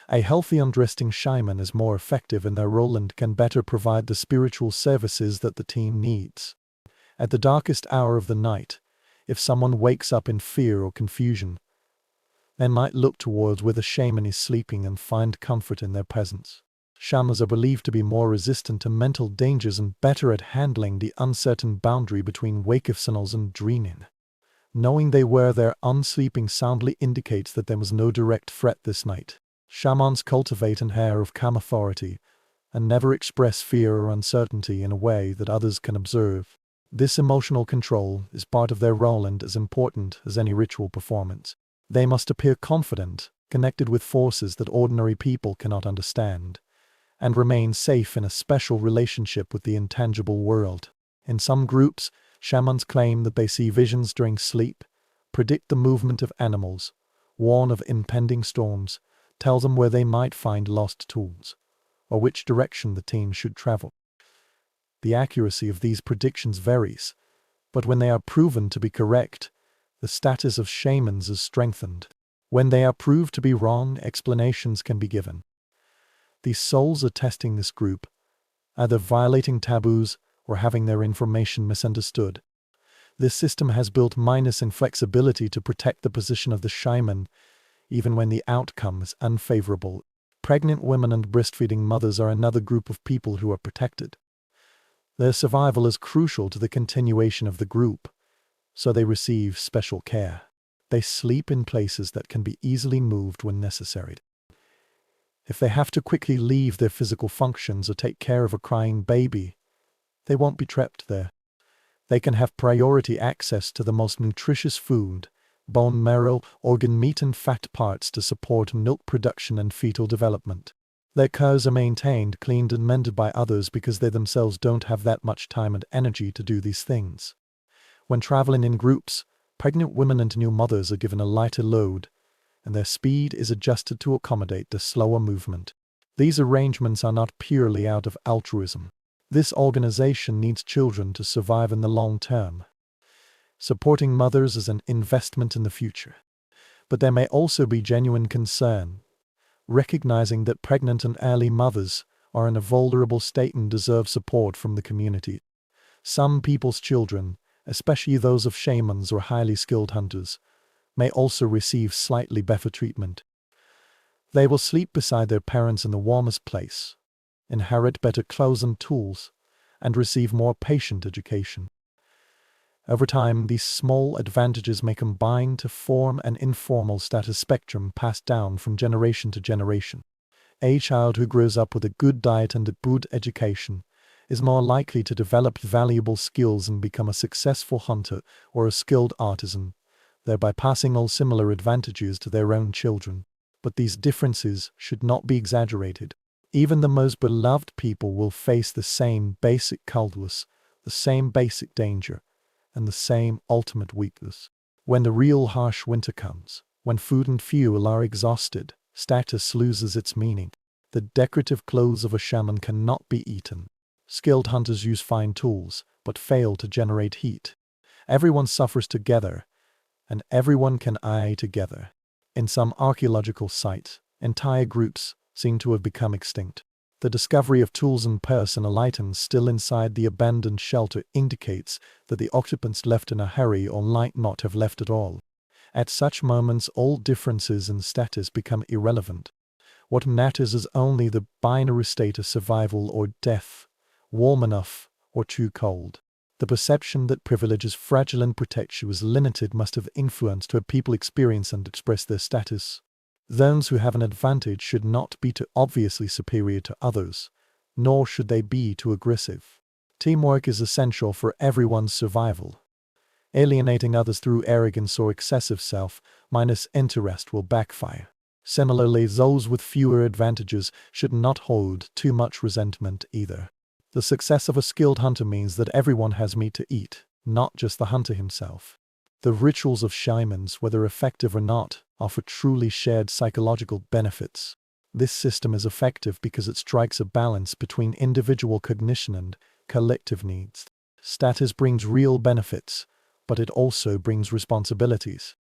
Speaker 1: A healthy and resting shaman is more effective in their role and can better provide the spiritual services that the team needs. At the darkest hour of the night, if someone wakes up in fear or confusion, they might look towards where the shaman is sleeping and find comfort in their presence. Shamans are believed to be more resistant to mental dangers and better at handling the uncertain boundary between wakefulness and dreaming. Knowing they were there unsleeping soundly indicates that there was no direct threat this night. Shamans cultivate an air of calm authority and never express fear or uncertainty in a way that others can observe. This emotional control is part of their role and as important as any ritual performance. They must appear confident, connected with forces that ordinary people cannot understand, and remain safe in a special relationship with the intangible world. In some groups, shamans claim that they see visions during sleep, predict the movement of animals, warn of impending storms, tell them where they might find lost tools, or which direction the team should travel. The accuracy of these predictions varies, but when they are proven to be correct, the status of shamans is strengthened. When they are proved to be wrong, explanations can be given. These souls are testing this group, either violating taboos or having their information misunderstood. This system has built minus inflexibility to protect the position of the shaman, even when the outcome is unfavorable. Pregnant women and breastfeeding mothers are another group of people who are protected. Their survival is crucial to the continuation of the group, so they receive special care. They sleep in places that can be easily moved when necessary. If they have to quickly leave their physical functions or take care of a crying baby, they won't be trapped there. They can have priority access to the most nutritious food, bone marrow, organ meat and fat parts to support milk production and fetal development. Their cows are maintained, cleaned and mended by others because they themselves don't have that much time and energy to do these things. When traveling in groups, pregnant women and new mothers are given a lighter load, and their speed is adjusted to accommodate the slower movement. These arrangements are not purely out of altruism. This organization needs children to survive in the long term. Supporting mothers is an investment in the future. But there may also be genuine concern, recognizing that pregnant and early mothers are in a vulnerable state and deserve support from the community. Some people's children, especially those of shamans or highly skilled hunters, may also receive slightly better treatment. They will sleep beside their parents in the warmest place, inherit better clothes and tools, and receive more patient education. Over time, these small advantages may combine to form an informal status spectrum passed down from generation to generation. A child who grows up with a good diet and a good education is more likely to develop valuable skills and become a successful hunter or a skilled artisan, thereby passing all similar advantages to their own children. But these differences should not be exaggerated. Even the most beloved people will face the same basic coldness, the same basic danger, and the same ultimate weakness. When the real harsh winter comes, when food and fuel are exhausted, status loses its meaning. The decorative clothes of a shaman cannot be eaten. Skilled hunters use fine tools, but fail to generate heat. Everyone suffers together, and everyone can eye together. In some archaeological sites, entire groups seem to have become extinct. The discovery of tools and personal items still inside the abandoned shelter indicates that the occupants left in a hurry or might not have left at all. At such moments, all differences in status become irrelevant. What matters is only the binary state of survival or death, warm enough or too cold. The perception that privilege is fragile and protection is limited must have influenced how people experience and express their status. Those who have an advantage should not be too obviously superior to others, nor should they be too aggressive. Teamwork is essential for everyone's survival. Alienating others through arrogance or excessive self-minus interest will backfire. Similarly, those with fewer advantages should not hold too much resentment either. The success of a skilled hunter means that everyone has meat to eat, not just the hunter himself. The rituals of shamans, whether effective or not, offer truly shared psychological benefits. This system is effective because it strikes a balance between individual cognition and collective needs. Status brings real benefits, but it also brings responsibilities.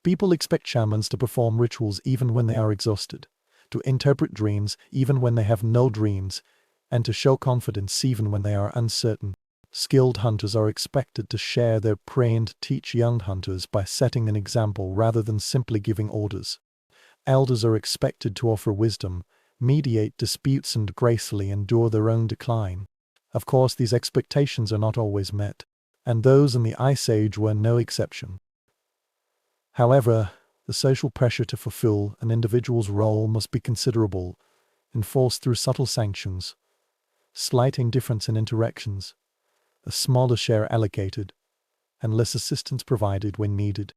Speaker 1: People expect shamans to perform rituals even when they are exhausted, to interpret dreams even when they have no dreams, and to show confidence even when they are uncertain. Skilled hunters are expected to share their prey and teach young hunters by setting an example rather than simply giving orders. Elders are expected to offer wisdom, mediate disputes and gracefully endure their own decline. Of course, these expectations are not always met, and those in the Ice Age were no exception. However, The social pressure to fulfill an individual's role must be considerable, enforced through subtle sanctions, slight indifference in interactions, a smaller share allocated, and less assistance provided when needed.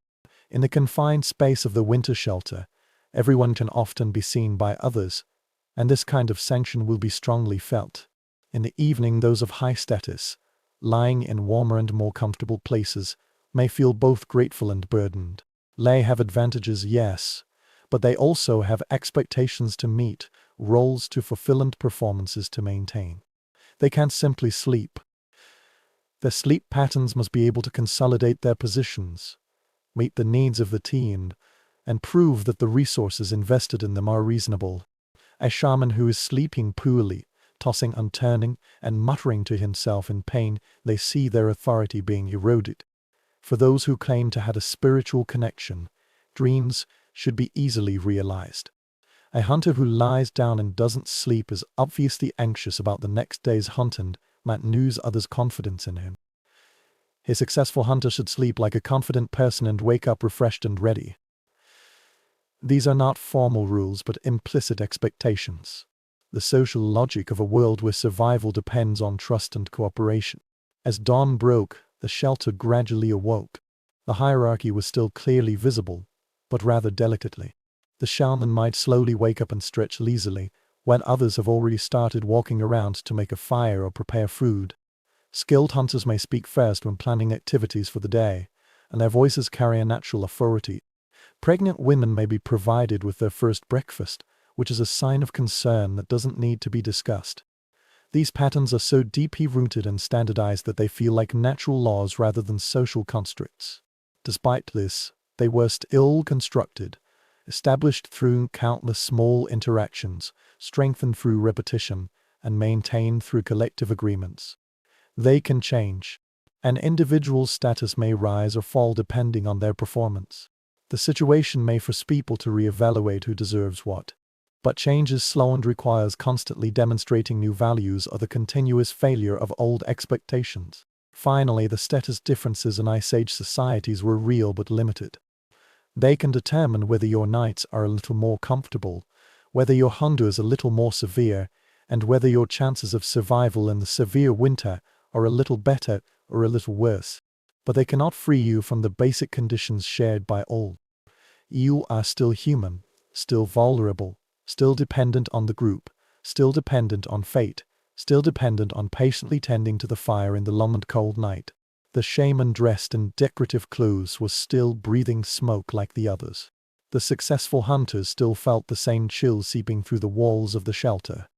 Speaker 1: In the confined space of the winter shelter, everyone can often be seen by others, and this kind of sanction will be strongly felt. In the evening, those of high status, lying in warmer and more comfortable places, may feel both grateful and burdened. They have advantages, yes, but they also have expectations to meet, roles to fulfill, and performances to maintain. They can't simply sleep. Their sleep patterns must be able to consolidate their positions, meet the needs of the team, and prove that the resources invested in them are reasonable. A shaman who is sleeping poorly, tossing and turning, and muttering to himself in pain, they see their authority being eroded. For those who claim to have a spiritual connection, dreams should be easily realized. A hunter who lies down and doesn't sleep is obviously anxious about the next day's hunt and might lose others' confidence in him. A successful hunter should sleep like a confident person and wake up refreshed and ready. These are not formal rules but implicit expectations. The social logic of a world where survival depends on trust and cooperation. As dawn broke, the shelter gradually awoke. The hierarchy was still clearly visible, but rather delicately. The shaman might slowly wake up and stretch lazily, when others have already started walking around to make a fire or prepare food. Skilled hunters may speak first when planning activities for the day, and their voices carry a natural authority. Pregnant women may be provided with their first breakfast, which is a sign of concern that doesn't need to be discussed. These patterns are so deeply rooted and standardized that they feel like natural laws rather than social constructs. Despite this, they were still constructed, established through countless small interactions, strengthened through repetition, and maintained through collective agreements. They can change. An individual's status may rise or fall depending on their performance. The situation may force people to reevaluate who deserves what. But change is slow and requires constantly demonstrating new values or the continuous failure of old expectations. Finally, the status differences in Ice Age societies were real but limited. They can determine whether your nights are a little more comfortable, whether your hunger is a little more severe, and whether your chances of survival in the severe winter are a little better or a little worse. But they cannot free you from the basic conditions shared by all. You are still human, still vulnerable, still dependent on the group, still dependent on fate, still dependent on patiently tending to the fire in the long and cold night. The shaman dressed in decorative clothes was still breathing smoke like the others. The successful hunters still felt the same chill seeping through the walls of the shelter.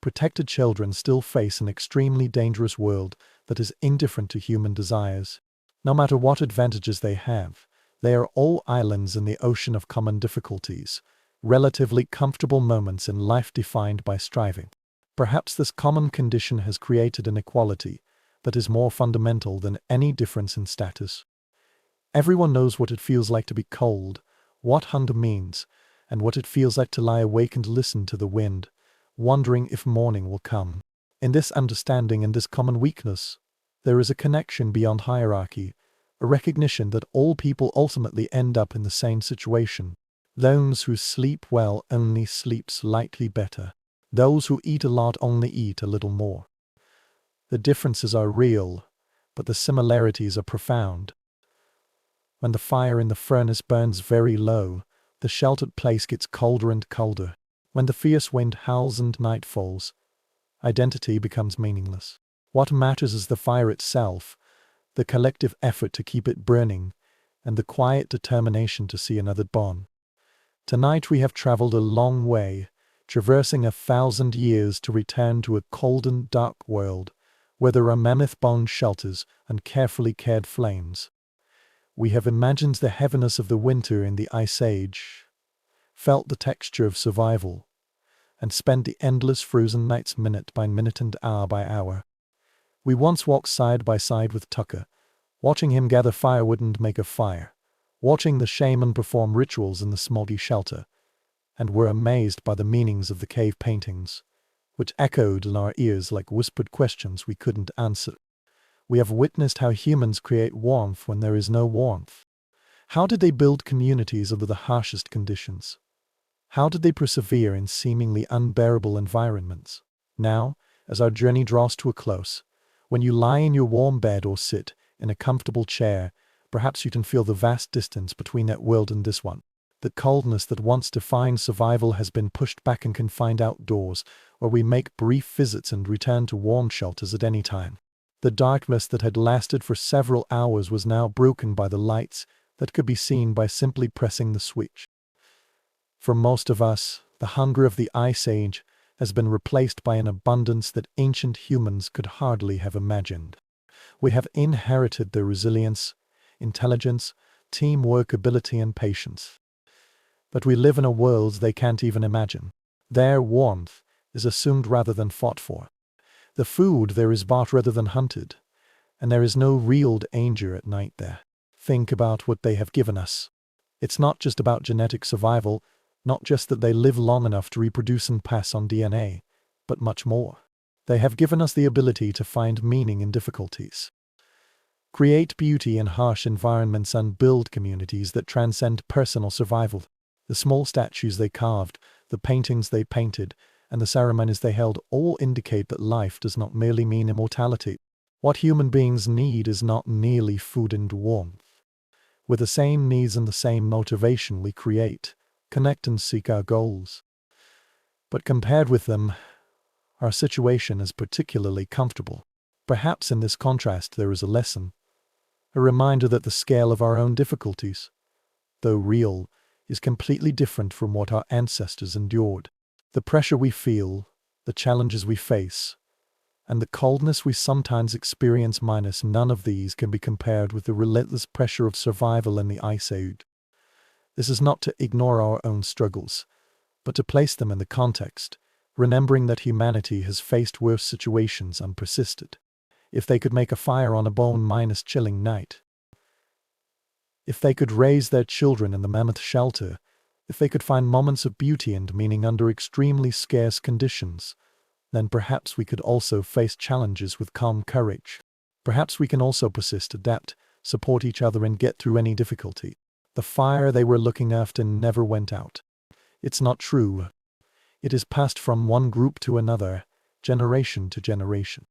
Speaker 1: Protected children still face an extremely dangerous world that is indifferent to human desires. No matter what advantages they have, they are all islands in the ocean of common difficulties, relatively comfortable moments in life defined by striving. Perhaps this common condition has created an equality that is more fundamental than any difference in status. Everyone knows what it feels like to be cold, what hunger means, and what it feels like to lie awake and listen to the wind, wondering if morning will come. In this understanding and this common weakness, there is a connection beyond hierarchy, a recognition that all people ultimately end up in the same situation. Those who sleep well only sleep slightly better. Those who eat a lot only eat a little more. The differences are real, but the similarities are profound. When the fire in the furnace burns very low, the sheltered place gets colder and colder. When the fierce wind howls and night falls, identity becomes meaningless. What matters is the fire itself, the collective effort to keep it burning, and the quiet determination to see another dawn. Tonight we have traveled a long way, traversing 1,000 years to return to a cold and dark world, where there are mammoth-bound shelters and carefully cared flames. We have imagined the heaviness of the winter in the Ice Age, felt the texture of survival, and spent the endless frozen nights minute by minute and hour by hour. We once walked side by side with Tucker, watching him gather firewood and make a fire, watching the shaman perform rituals in the smoggy shelter, and were amazed by the meanings of the cave paintings, which echoed in our ears like whispered questions we couldn't answer. We have witnessed how humans create warmth when there is no warmth, How did they build communities under the harshest conditions? How did they persevere in seemingly unbearable environments? Now, as our journey draws to a close, when you lie in your warm bed or sit in a comfortable chair, perhaps you can feel the vast distance between that world and this one. The coldness that once defined survival has been pushed back and confined outdoors, where we make brief visits and return to warm shelters at any time. The darkness that had lasted for several hours was now broken by the lights that could be seen by simply pressing the switch. For most of us, the hunger of the Ice Age has been replaced by an abundance that ancient humans could hardly have imagined. We have inherited their resilience, intelligence, teamwork, ability, and patience. But we live in a world they can't even imagine. Their warmth is assumed rather than fought for. The food there is bought rather than hunted, and there is no real danger at night there. Think about what they have given us. It's not just about genetic survival, not just that they live long enough to reproduce and pass on DNA, but much more. They have given us the ability to find meaning in difficulties, create beauty in harsh environments, and build communities that transcend personal survival. The small statues they carved, the paintings they painted, and the ceremonies they held all indicate that life does not merely mean immortality. What human beings need is not merely food and warmth. With the same needs and the same motivation, we create, connect, and seek our goals. But compared with them, our situation is particularly comfortable. Perhaps in this contrast there is a lesson, a reminder that the scale of our own difficulties, though real, is completely different from what our ancestors endured. The pressure we feel, the challenges we face, and the coldness we sometimes experience, minus none of these can be compared with the relentless pressure of survival in the Ice Age. This is not to ignore our own struggles, but to place them in the context, remembering that humanity has faced worse situations and persisted. If they could make a fire on a bone-chilling night, if they could raise their children in the mammoth shelter, if they could find moments of beauty and meaning under extremely scarce conditions, then perhaps we could also face challenges with calm courage. Perhaps we can also persist, adapt, support each other, and get through any difficulty. The fire they were looking after never went out. It's not true. It is passed from one group to another, generation to generation.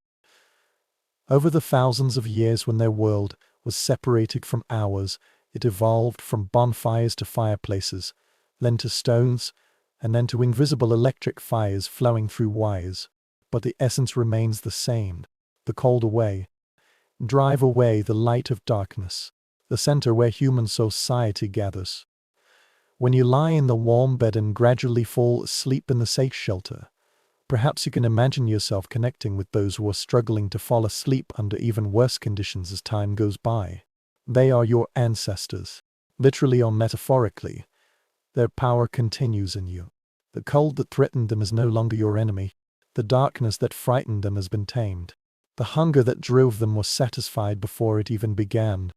Speaker 1: Over the thousands of years when their world was separated from ours, it evolved from bonfires to fireplaces, then to stones, and then to invisible electric fires flowing through wires. But the essence remains the same. The cold away. Drive away the light of darkness, the center where human society gathers. When you lie in the warm bed and gradually fall asleep in the safe shelter, perhaps you can imagine yourself connecting with those who are struggling to fall asleep under even worse conditions as time goes by. They are your ancestors, literally or metaphorically. Their power continues in you. The cold that threatened them is no longer your enemy. The darkness that frightened them has been tamed. The hunger that drove them was satisfied before it even began.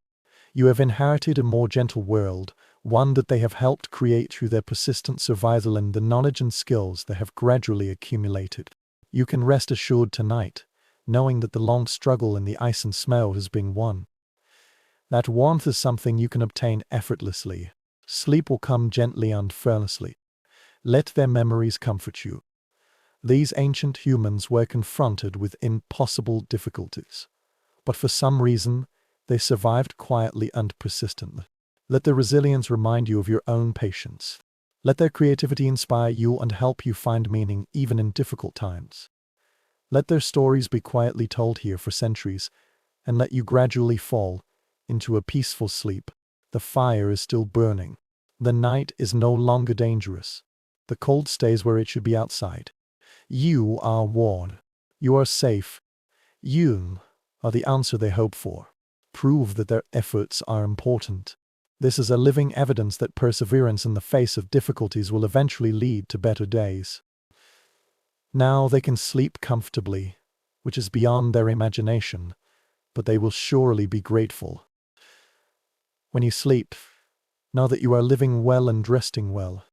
Speaker 1: You have inherited a more gentle world, one that they have helped create through their persistent survival and the knowledge and skills they have gradually accumulated. You can rest assured tonight, knowing that the long struggle in the ice and snow has been won. That warmth is something you can obtain effortlessly. Sleep will come gently and fearlessly. Let their memories comfort you. These ancient humans were confronted with impossible difficulties, but for some reason, they survived quietly and persistently. Let their resilience remind you of your own patience. Let their creativity inspire you and help you find meaning even in difficult times. Let their stories be quietly told here for centuries, and let you gradually fall into a peaceful sleep. The fire is still burning. The night is no longer dangerous. The cold stays where it should be, outside. You are warned. You are safe. You are the answer they hope for. Prove that their efforts are important. This is a living evidence that perseverance in the face of difficulties will eventually lead to better days. Now they can sleep comfortably, which is beyond their imagination, but they will surely be grateful. When you sleep, know that you are living well and resting well,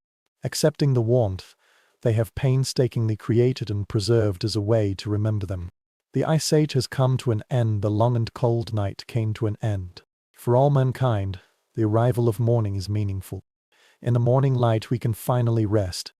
Speaker 1: accepting the warmth they have painstakingly created and preserved as a way to remember them. The Ice Age has come to an end. The long and cold night came to an end. For all mankind, The arrival of morning is meaningful. In the morning light we can finally rest,